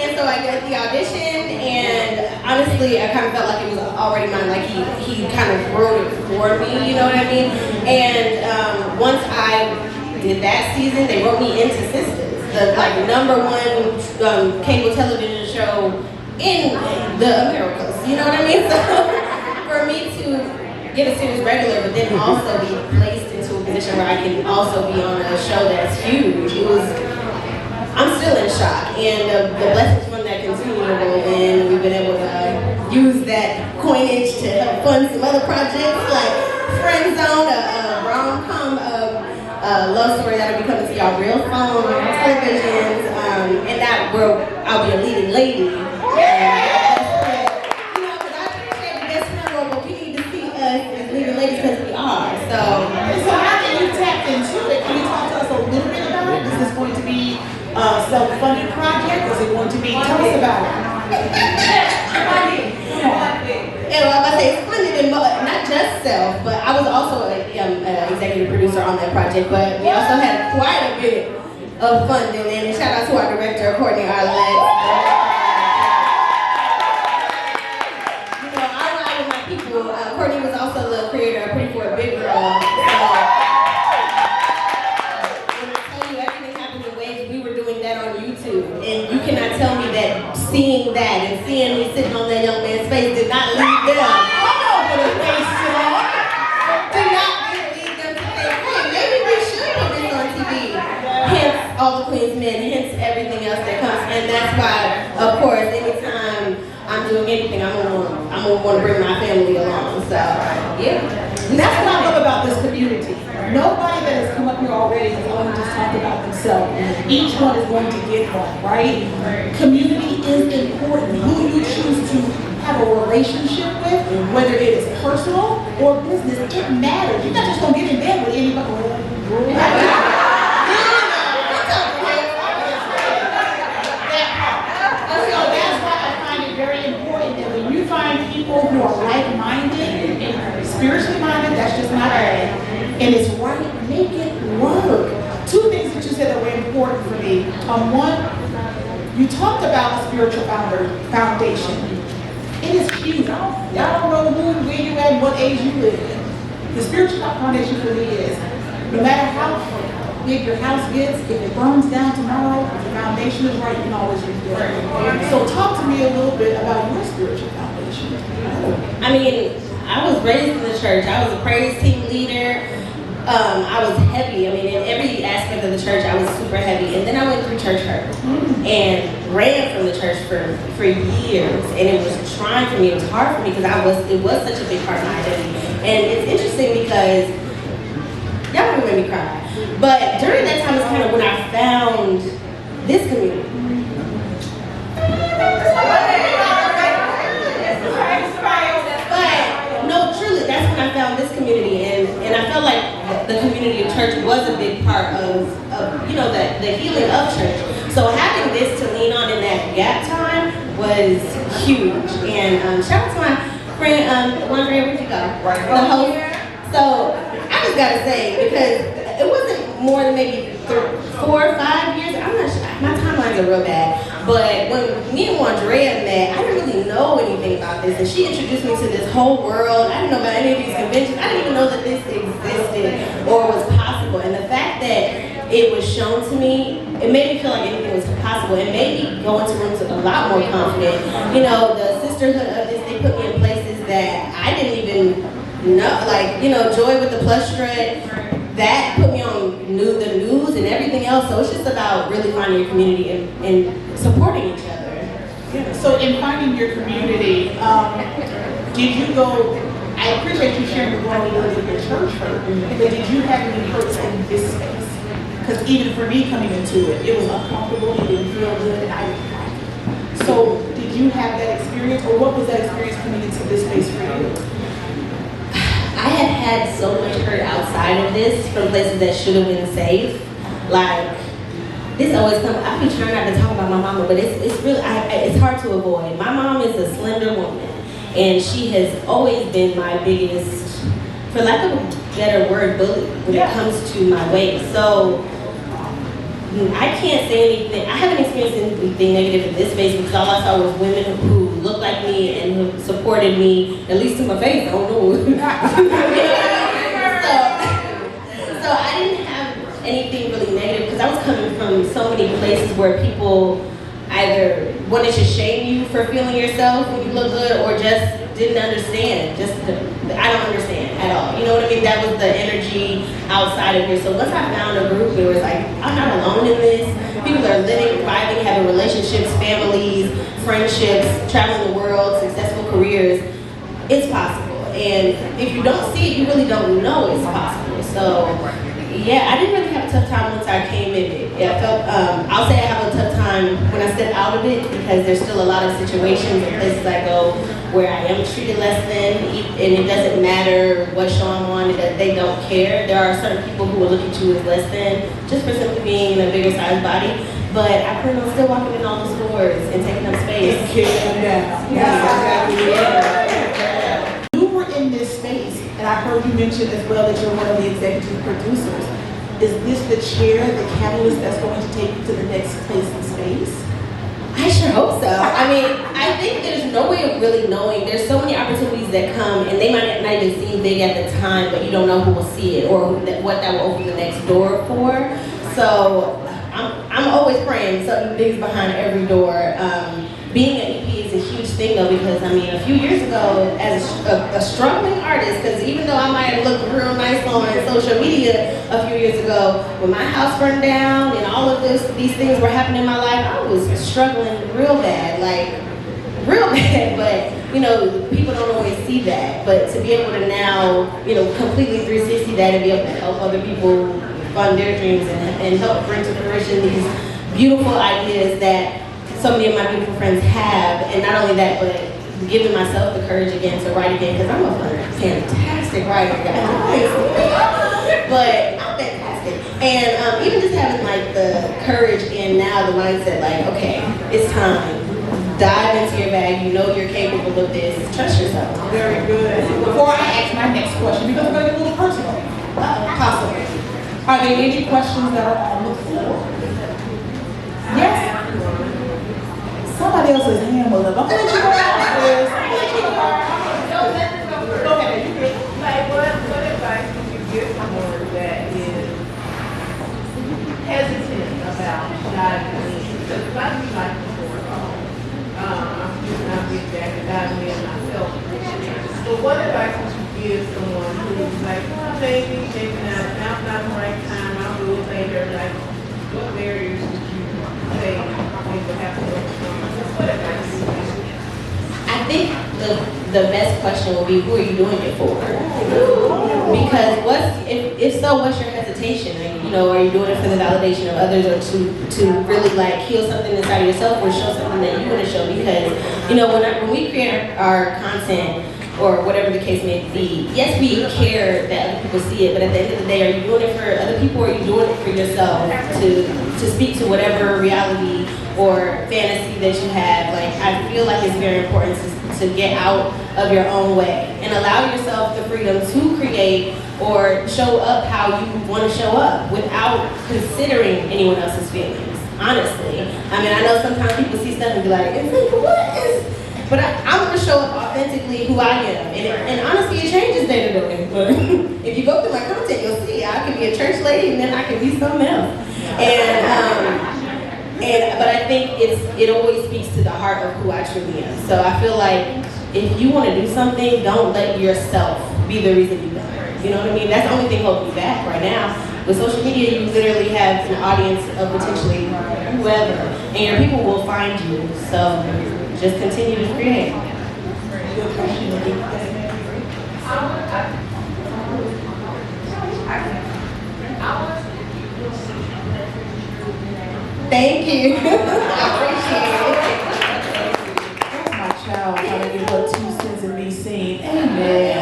And so I did the audition, and honestly, I kind of felt like it was already mine. Like he kind of wrote it for me, you know what I mean? And once I did that season, they wrote me into Sisters, the #1 cable television show in the Americas. You know what I mean? So for me to get a series regular, but then also be placed into a position where I can also be on a show that's huge, I'm still in shock. And the blessings from that continue to roll in. We've been able to use that coinage to help fund some other projects like Friend Zone, a rom-com love story that'll be coming to y'all real soon on televisions, and that where I'll be a leading lady. You know, because I appreciate the best friend role, but we need to see us as leading ladies because we are. So how can you tap into it? Can you talk to us a little bit about it? Is this going to be a self-funded project? Is it going to be, tell us about it. Yeah, well, I say it's funded in not just self, but I was also an executive producer on that project, but we also had quite a bit of funding, and shout out to our director, Courtney Arlette. You know, I ride with my people. Courtney was also the creator of Pretty for a Big Girl. And you cannot tell me that seeing that and seeing me sitting on that young man's face did not lead them. Did not lead them to say, hey, maybe we should put this on TV. Hence all the Queen's Men, hence everything else that comes. And that's why, of course, anytime I'm doing anything, I'm gonna want to bring my family along. So, yeah. That's what I love about this community. Nobody that has come up here already has only just talked about themselves. Each one is going to get one, right? Community is important. Who you choose to have a relationship with, whether it is personal or business, it matters. You're not just going to get in bed with anybody. So that's why I find it very important that when you find people who are like-minded and spiritually minded, that's just not bad. And it's right, make it work. Two things that you said that were important for me. One, you talked about a spiritual foundation. It is huge. Y'all don't know where you at, what age you live in. The spiritual foundation for me is, no matter how big your house gets, if it burns down tomorrow, if the foundation is right, you can always rebuild it. So talk to me a little bit about your spiritual foundation. I mean, I was raised in the church. I was a praise team leader. I was heavy. I mean, in every aspect of the church, I was super heavy. And then I went through church hurt and ran from the church for years. And it was trying for me. It was hard for me because it was such a big part of my identity. And it's interesting because y'all gonna make me cry. But during that time is kind of when I found this community. But no, truly, that's when I found this community, and I felt like the community of church was a big part of you know, the healing of church. So having this to lean on in that gap time was huge. And shout out to my friend Andrea, where'd you go? The host. So I just gotta say, because it wasn't more than maybe 4 or 5 years. I'm not sure. My timelines are real bad. But when me and Andrea met, I didn't really know anything about this. And she introduced me to this whole world. I didn't know about any of these conventions. I didn't even know that this existed or was possible. And the fact that it was shown to me, it made me feel like anything was possible. It made me go into rooms a lot more confident. You know, the sisterhood of this, they put me in places that I didn't even know. Like, you know, Joy with the plush strut. That put me on the news and everything else. So it's just about really finding your community and supporting each other. Yeah. So in finding your community, did you go, I appreciate you sharing the role of your church hurt, but did you have any hurts in this space? Because even for me coming into it, it was uncomfortable, it didn't feel good, and I didn't like it. So did you have that experience, or what was that experience coming into this space for you? I had so much hurt outside of this from places that should have been safe. Like, this always comes, I be trying not to talk about my mama, but it's really, it's hard to avoid. My mom is a slender woman, and she has always been my biggest, for lack of a better word, bully when it comes to my weight. So, I can't say anything, I haven't experienced anything negative in this space because all I saw was women who looked like me and who supported me, at least to my face, I don't know. So I didn't have anything really negative because I was coming from so many places where people either wanted to shame you for feeling yourself when you look good or just didn't understand. I don't understand at all. You know what I mean? That was the energy outside of here. So once I found a group, it was like, I'm not alone in this. People are living, thriving, having relationships, families, friendships, traveling the world, successful careers. it's possible. And if you don't see it, you really don't know it's possible. So, yeah, I didn't really have a tough time once I came in it. I felt, I'll say I have a tough time when I step out of it because there's still a lot of situations and places I go where I am treated less than, and it doesn't matter what show I'm on, that they don't care. There are certain people who will look at you as less than just for simply being in a bigger sized body. But I plan on still walking in all the stores and taking up space. You were in this space, and I heard you mention as well that you're one of the executive producers. Is this the chair, the catalyst that's going to take you to the next place in space? I sure hope so. I mean, I think there's no way of really knowing. There's so many opportunities that come, and they might not even seem big at the time, but you don't know who will see it or what that will open the next door for. So I'm always praying something big's behind every door. Being an EP is a huge thing though, because I mean, a few years ago, as a struggling artist, because even though I might have looked real nice on social media a few years ago, when my house burned down and all of these things were happening in my life, I was struggling real bad, but you know, people don't always see that. But to be able to now, you know, completely 360 that and be able to help other people fund their dreams and help bring to fruition these beautiful ideas that so many of my beautiful friends have, and not only that, but giving myself the courage again to write again, because I'm a fantastic writer, guys. But I'm fantastic. And even just having like the courage and now the mindset, like, okay, it's time. Dive into your bag, you know you're capable of this, trust yourself. Very good. Before I ask my next question, because we're going to get a little personal, possibly. Are there any questions that are on the floor? Yes? Somebody else's hand was up. I'm gonna let you go downstairs. Go ahead. Like, what advice would you give someone that is hesitant about diving in? Because a lot of people like before, I'm just not big back and diving in myself. But what advice would you give someone who's like, oh, maybe not, now's not the right time, I'll do it later. Like, what barriers would you say they would have to overcome? What advice would you give? I think the best question will be, who are you doing it for? Because if so, what's your hesitation? Like, you know, are you doing it for the validation of others, or to really like heal something inside of yourself, or show something that you want to show? Because, you know, when we create our content, or whatever the case may be, yes, we care that other people see it, but at the end of the day, are you doing it for other people, or are you doing it for yourself to speak to whatever reality or fantasy that you have? Like, I feel like it's very important to get out of your own way and allow yourself the freedom to create or show up how you want to show up without considering anyone else's feelings, honestly. I mean, I know sometimes people see stuff and be like, but I'm going to show up authentically who I am. And honestly, it changes day to day. But if you go through my content, you'll see I can be a church lady and then I can be something else. But I think it always speaks to the heart of who I truly am. So I feel like if you want to do something, don't let yourself be the reason you do it. You know what I mean? That's the only thing holding you back right now. With social media, you literally have an audience of potentially whoever, and your people will find you. So just continue to create. Thank you. I appreciate it. That's my child trying to give her 2 cents and be seen. Amen.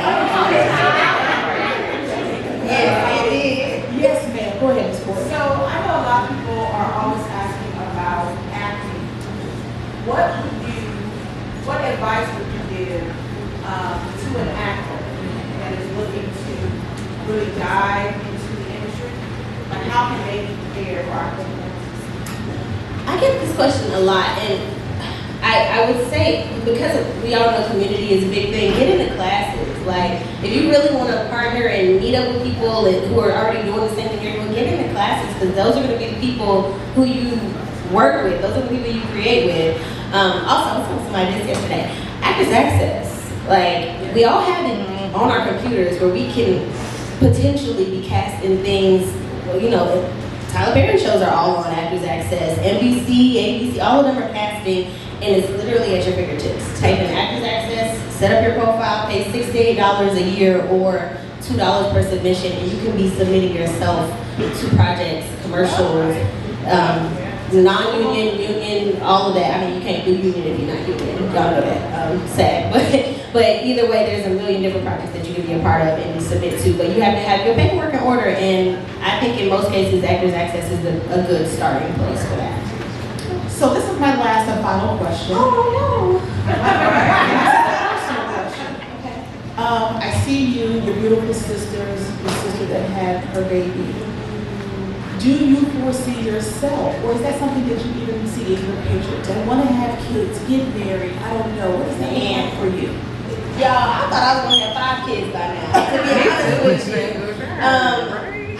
Yes, it is. Yes, ma'am. Go ahead, Ms. Porter. So I know a lot of people are always asking about acting. What advice would you give to an actor that is looking to really dive into the industry? Like, how can they be prepared for acting? I get this question a lot, and I would say, because we all know community is a big thing, get into classes. Like, if you really want to partner and meet up with people who are already doing the same thing you're doing, get into classes, because those are going to be the people who you work with. Those are the people you create with. Also, I was telling somebody this yesterday. Actors Access. Like, we all have it on our computers where we can potentially be cast in things, well, you know, Tyler Perry shows are all on Actors Access. NBC, ABC, all of them are casting, and it's literally at your fingertips. Type in Actors Access, set up your profile, pay $6 to $8 a year or $2 per submission, and you can be submitting yourself to projects, commercials, non-union, union, all of that. I mean, you can't do union if you're not union. Y'all know that. Sad. But either way, there's a million different projects that you can be a part of and submit to. But you have to have your paperwork in order, and I think in most cases, Actors Access is a good starting place for that. So this is my last and final question. Oh, I see you, your beautiful sisters, your sister that had her baby. Do you foresee yourself, or is that something that you even see in your future? To want to have kids, get married, I don't know. What is that plan for you? Y'all, I thought I was going to have 5 kids by now, to be honest with you.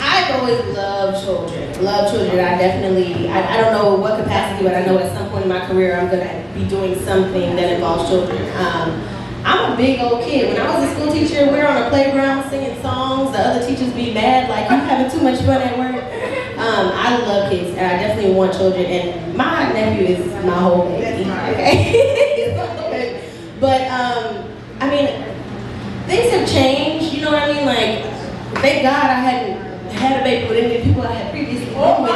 I've always loved children. I don't know what capacity, but I know at some point in my career I'm going to be doing something that involves children. I'm a big old kid. When I was a school teacher, we were on a playground singing songs. The other teachers be mad, like, you having too much fun at work. I love kids, and I definitely want children, and my nephew is my whole baby, okay? But, I mean, things have changed, you know what I mean? Like, thank God I hadn't had a baby with any of the people I had previously been with.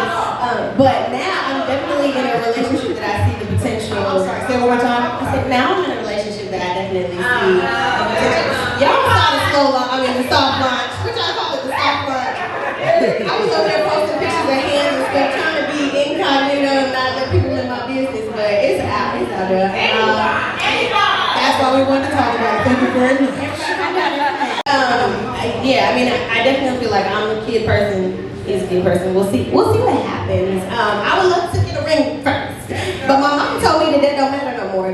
But now I'm definitely in a relationship that I see the potential. I'm sorry, say it one more time. I said, now I'm in a relationship that I definitely see the potential. Y'all saw the slow launch, the soft launch. What y'all call it, the soft launch? I was over there posting pictures of hands and stuff, trying to be incognito and not let people in my business, but it's out there. That's why we wanted to talk about it. Thank you very much. Yeah, I mean, I definitely feel like I'm a kid person, he's a kid person. We'll see what happens. I would love to get a ring first, but my mom told me that don't matter no more.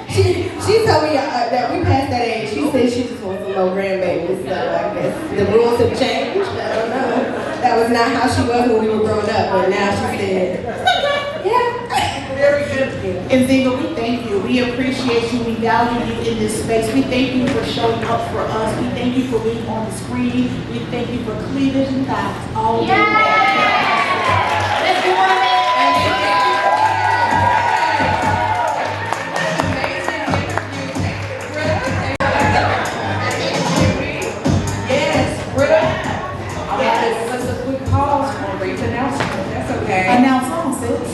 She told me that we passed that age. She said she just wants some more grandbabies. So I guess the rules have changed. I don't know. That was not how she was when we were growing up, but now she said, yeah. Very good. And Zinga, we thank you. We appreciate you. We value you in this space. We thank you for showing up for us. We thank you for being on the screen. We thank you for cleavage and thighs all day long. Let's do one.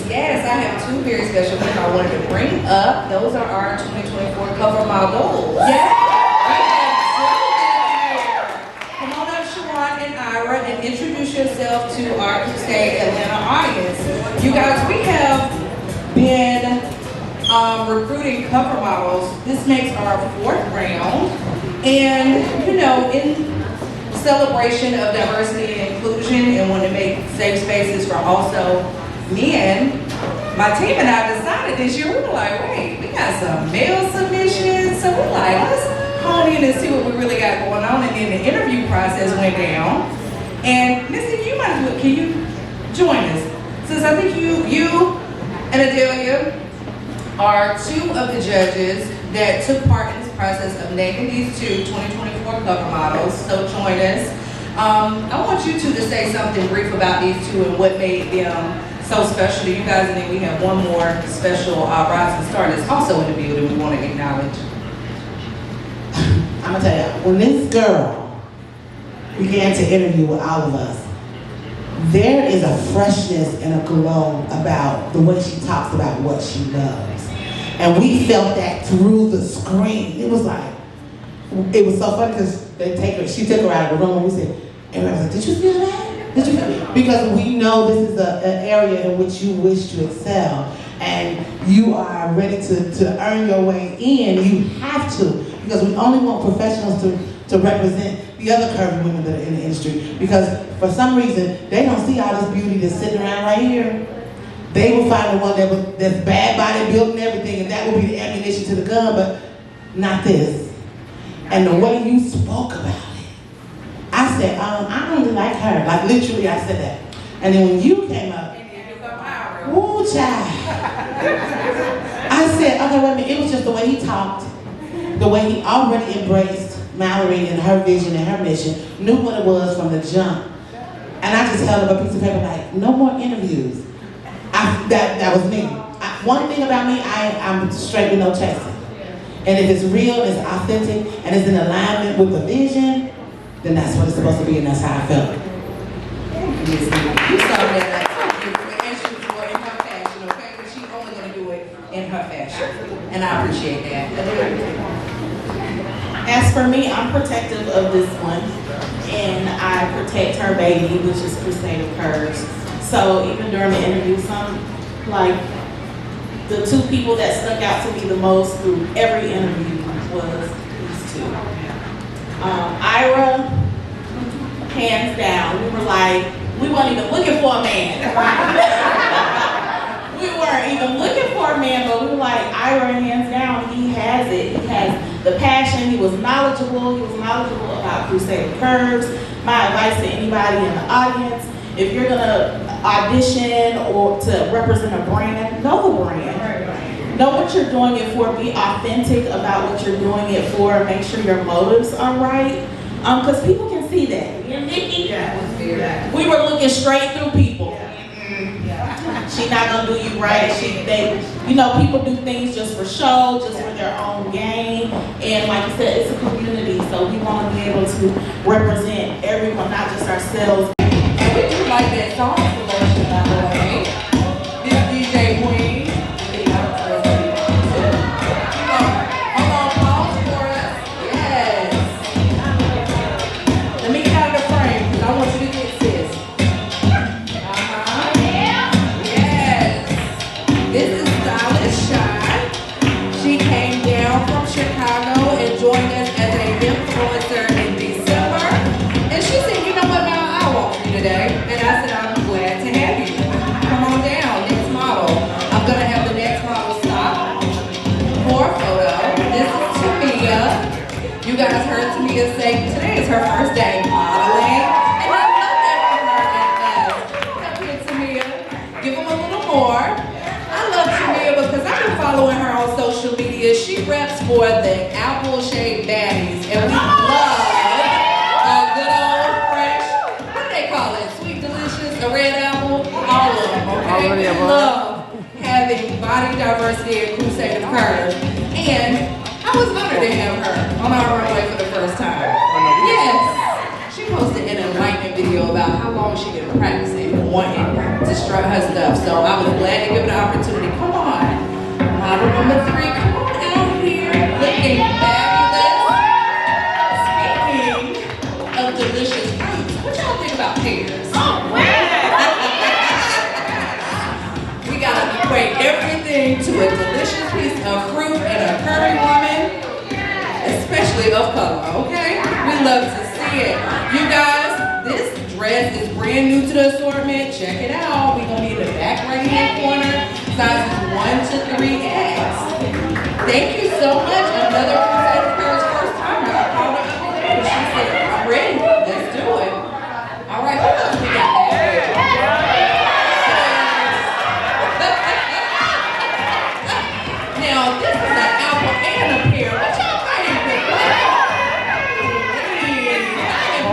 Yes, I have 2 very special things I wanted to bring up. Those are our 2024 cover models. Yeah! Come on up, Shawan and Ira, and introduce yourself to our Crusade Atlanta audience. You guys, we have been recruiting cover models. This makes our 4th round. And, you know, in celebration of diversity and inclusion and want to make safe spaces for also men, my team and I decided this year, we were like, wait, we got some male submissions, so we're like, let's hone in and see what we really got going on. And then the interview process went down. And Missy, you might as well, can you join us? Since I think you and Adelia are 2 of the judges that took part in this process of naming these 2 2024 cover models, so join us. I want you 2 to say something brief about these 2 and what made them so special to you guys, and then we have one more special rising star that's also in the building we want to acknowledge. I'm gonna tell you, when this girl began to interview with all of us, there is a freshness and a glow about the way she talks about what she loves. And we felt that through the screen. It was like, it was so funny because she took her out of the room and we said, and I was like, did you feel that? Did you feel it? Because we know this is an area in which you wish to excel and you are ready to earn your way in. You have to, because we only want professionals to represent the other curvy women that are in the industry. Because for some reason, they don't see all this beauty that's sitting around right here. They will find the one that's bad body built and everything, and that will be the ammunition to the gun, but not this. And the way you spoke about it, I said, I don't really like her. Like literally, I said that. And then when you came up, woo, child. I said, okay, wait a minute. It was just the way he talked, the way he already embraced Mallory and her vision and her mission, knew what it was from the jump. And I just held up a piece of paper like, no more interviews. That was me. One thing about me, I'm straight with no chasing. And if it's real, it's authentic, and it's in alignment with the vision, then that's what it's supposed to be, and that's how I felt. You saw that, and she was more in her fashion, okay? But she's only gonna do it in her fashion, and I appreciate that. As for me, I'm protective of this one, and I protect her baby, which is Crusade of Curves. So even during the interview, the two people that stuck out to me the most through every interview was these two. Ira, hands down, we weren't even looking for a man. We weren't even looking for a man, but we were like, Ira, hands down, he has it. He has the passion, he was knowledgeable about Crusade of Curves. My advice to anybody in the audience, if you're gonna audition or to represent a brand, know the brand. Know what you're doing it for, be authentic about what you're doing it for, make sure your motives are right, because people can see that. We were looking straight through people. She's not gonna do you right. People do things just for show, just for their own gain. And like you said, it's a community, so we want to be able to represent everyone, not just ourselves. And we do like that song selection, by the way. This DJ Queen. Hold on, pause for us. Yes. Let me get out of the frame, because I want you to get this. This is Stylish Shy. She came down from Chicago and joined us as an influencer in December. And she said, you know what, now I walk you today. And I said, I'm glad to have you. Come on down, next model. I'm going to have the next model stop for a photo. This is Tamia. You guys heard Tamia say today is her first day modeling. And I love that for her and us. Come here, Tamia. Give them a little more. I love Tamia because I've been following her on social media. She reps for the Apple Shade Baddies, and we love a good old fresh, what do they call it? Sweet Delicious, a red apple, all of them, okay? We love having body diversity at Crusade of Curves, and I was honored to have her on our runway for the first time. Yes. She posted an enlightening video about how long she been practicing and wanting to strut her stuff. So I was glad to give it an opportunity. Come on. Model number 3, come on out here. Looking fabulous. Speaking of delicious fruits, what y'all think about pears? Oh, we gotta equate everything to a delicious piece of fruit and a curvy woman, especially of color, okay? We love to see it. You guys, this dress is brand new to the assortment. Check it out. We're gonna be in the back right hand corner. Sizes 1 to 3X. Thank you so much. Another Crusade of Curves first timer. I called her up today. She said, I'm ready. Let's do it. All right, what else we got? Now, this is an apple and a pear. What y'all think?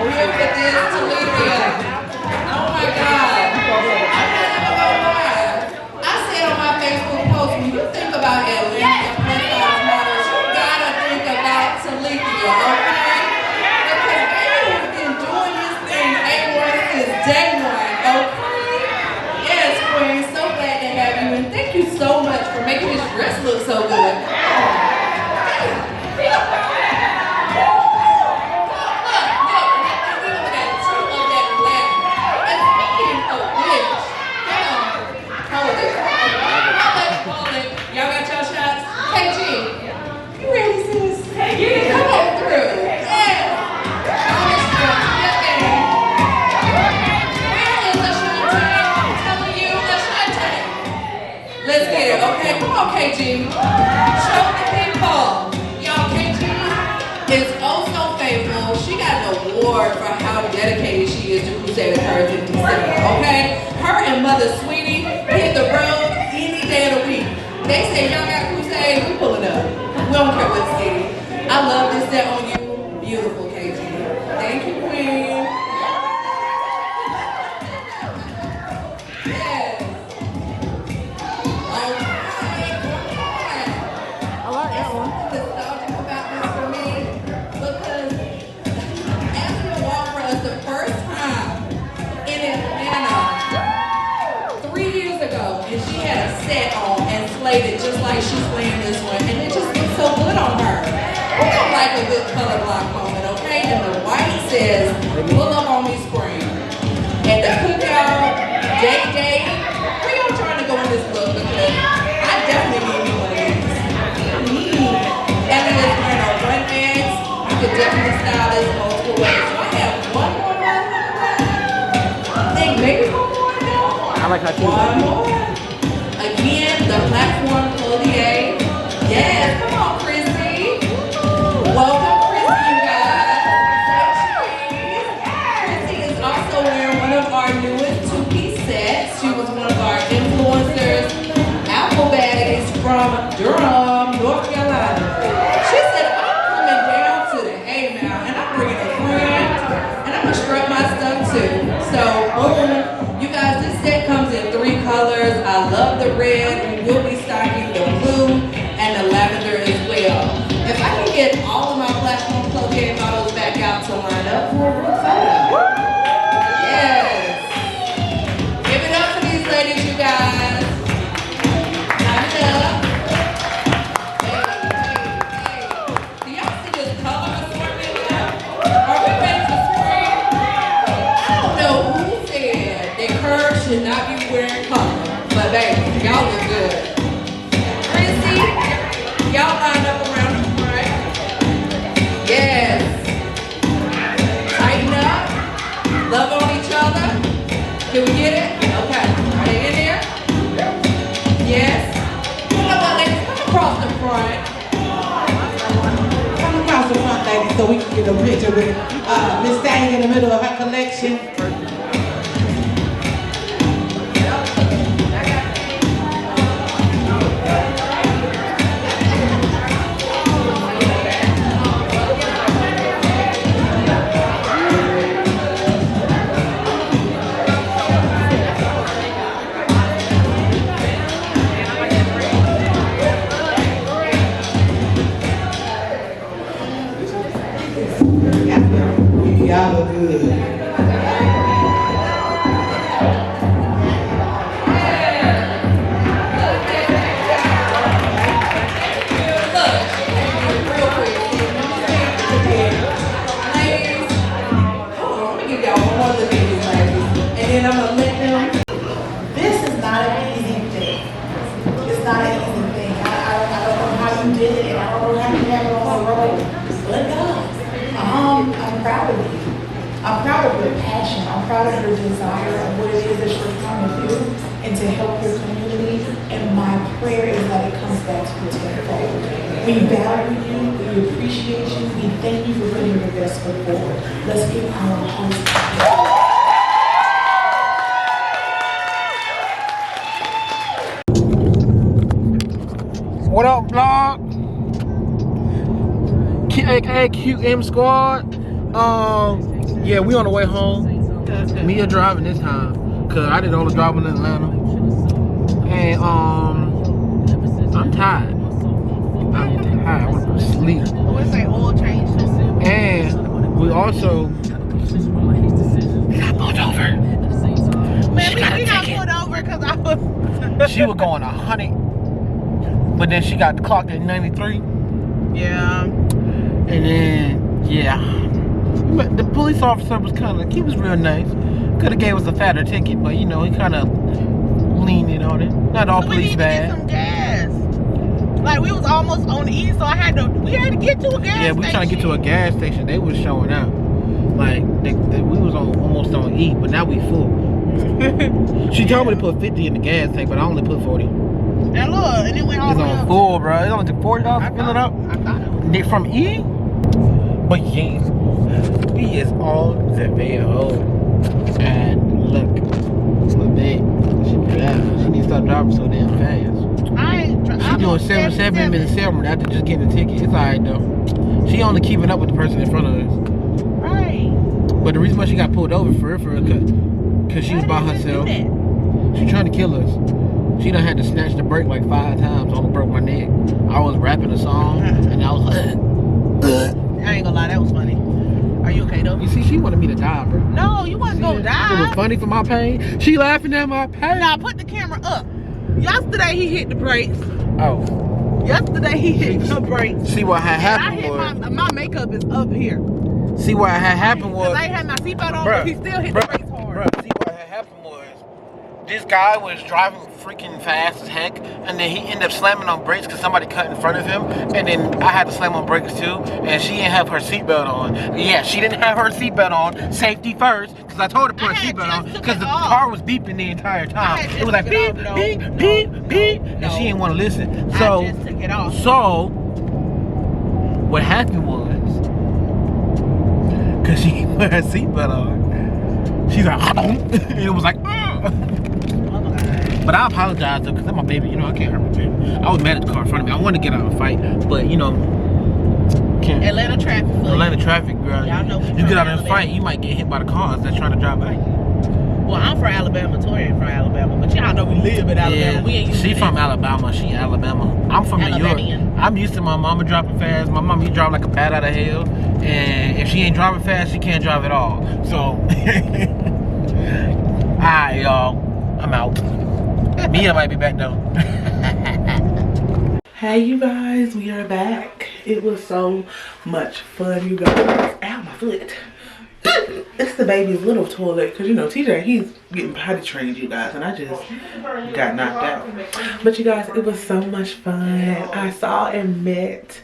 Real for this to Lydia. Oh my God. I said on my Facebook post, when you think about Atlanta plus size models, you gotta think about Talithia, okay? Because baby has been doing this thing A1 since day one, okay? Yes, Queen, so glad to have you, and thank you so much for making this dress look so good. Y'all got your shots? Hey, G, you ready, sis? Hey, come on through. Yeah. Where is Ashante? I'm telling you, Ashante. Let's get it, okay? Come on, KG. Show the people. Y'all, KG is oh so faithful. She got an award for how dedicated she is to Crusade of Curves in December, okay? Her and Mother Sweetie hit the road any day of the week. They say y'all got Crusade, we pull it up. We don't care what city. I love this set on you. Beautiful, KG. Thank you, Queen. Yes. All right. I like that one. like she's wearing this one, and it just looks so good on her. We don't like a good color block moment, okay? And the white says, pull up on me spring. And the cookout, day, we all trying to go in this look because I definitely need me one of these. Ellie is wearing our run bags. You could definitely style this multiple ways. So I have one more right I think maybe one more now. I like how she One more. Again, the platform Clothier. Yes, come on, Chrissy. Welcome, Chrissy, you guys. Chrissy is also wearing one of our newest two-piece sets. She was one of our influencers, Apple baddies from Durham, North Carolina. She said, I'm coming down to the hay now, and I'm bringing a friend, and I'm gonna strut my stuff too. So, boom. You guys, this set comes in 3 colors. I love the red. We will be stocking the blue and the lavender as well. If I can get all of my platform Clothier models back out to line up for a group photo. Yes. Give it up for these ladies, you guys. Line it up. Hey. Do y'all see this color assortment now? Are we ready for spring? I don't know who said that curves should not be wearing color, but baby, y'all look good. Chrissy, y'all line up around the front. Yes. Tighten up. Love on each other. Can we get it? Okay. Are they in there? Yes. Come on, ladies, come across the front. Come across the front, ladies, so we can get a picture with Miss Thang in the middle of her collection. Y'all look good. And then I'm gonna let them. This is not an easy thing. It's not an easy thing. I don't know how you did it, and I don't know how you have it on the road. But God, I'm proud of you. I'm proud of your passion. I'm proud of your desire of what it is that you're trying to do and to help your community. And my prayer is that it comes back to you tenfold. We value you. We appreciate you. We thank you for putting your best foot forward. Let's give our host. What up, vlog? aka QM Squad. Yeah, we on the way home. Mia driving this time, cause I did all the driving in Atlanta. And I'm tired. I want to sleep. What's that oil change? And we also got pulled over. Man, we got pulled over because I was. She was going 100, but then she got clocked at 93. Yeah. And then, yeah, the police officer was he was real nice. Could have gave us a fatter ticket, but you know, he kind of leaned in on it. Not all police bad. Some gas. Like we was almost on the E, so we had to get to a gas station. Yeah, we trying to get to a gas station. They was showing out. Like we was almost on E, but now we full. She told me to put 50 in the gas tank, but I only put 40. And look, and it went all It's the way on up. full, bro. It only took $40 to fill it up. I thought it was. From E? But yeah, we is on the way home. And look there. She needs to stop driving so damn fast. She doing 77 minutes 7 after just getting a ticket. It's alright though. She only keeping up with the person in front of us. Right. But the reason why she got pulled over for cause she was by herself. She trying to kill us. She done had to snatch the brake like 5 times. Almost broke my neck. I was rapping a song and I was like, I ain't gonna lie, that was funny. Are you okay though? You see, she wanted me to die, bro. No, you wasn't gonna die. It was funny for my pain. She laughing at my pain. Now put the camera up. Yesterday he hit the brakes. Oh. Yesterday he hit the brakes. See what had And happened I was. hit my makeup is up here. See what had happened was. Cause I ain't had my seatbelt on, but he still hit the brakes hard. Bruh, see what had happened was. This guy was driving freaking fast as heck, and then he ended up slamming on brakes because somebody cut in front of him, and then I had to slam on brakes too, and she didn't have her seatbelt on. Yeah, she didn't have her seatbelt on. Safety first, because I told her to put her seatbelt on, because the car was beeping the entire time. It was like beep, beep, beep, beep, and she didn't want to listen. So, I just took it off. So, what happened was, because she didn't put her seatbelt on, she's like, and it was like, But I apologize though, because I'm my baby, you know, I can't hurt my baby. I was mad at the car in front of me. I wanted to get out and fight, but you know, can't. Atlanta traffic. Atlanta traffic, girl. Y'all know you get out and fight, you might get hit by the cars that's trying to drive by you. Well, I'm from Alabama, Tori ain't from Alabama, but y'all know we live in Alabama. Yeah, We ain't used she to from this. Alabama, she Alabama. I'm from New York. Alabamian. I'm used to my mama driving fast. My mama, you drive like a bat out of hell. And if she ain't driving fast, she can't drive at all. So, alright, y'all. I'm out. Mia might be back though. Hey you guys, we are back. It was so much fun, you guys. Ow, my foot. It's the baby's little toilet, because you know TJ, he's getting potty trained, you guys, and I just got knocked out. But you guys, it was so much fun. I saw and met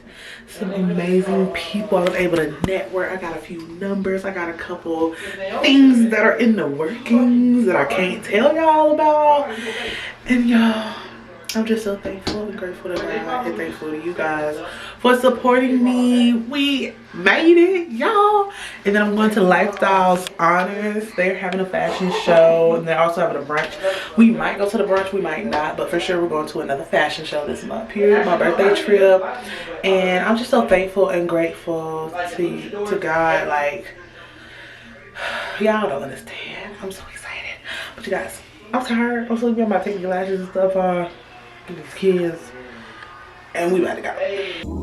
some amazing people. I was able to network. I got a few numbers. I got a couple things that are in the workings that I can't tell y'all about. And y'all, I'm just so thankful and grateful to God and thankful to you guys for supporting me. We made it, y'all. And then I'm going to Lifestyles Honors. They're having a fashion show and they're also having a brunch. We might go to the brunch, we might not, but for sure we're going to another fashion show this month. Period. My birthday trip. And I'm just so thankful and grateful to God. Like, y'all don't understand. I'm so excited. But you guys, I'm tired. I'm sleepy. I'm about to take the lashes and stuff off. These kids. And we about to go.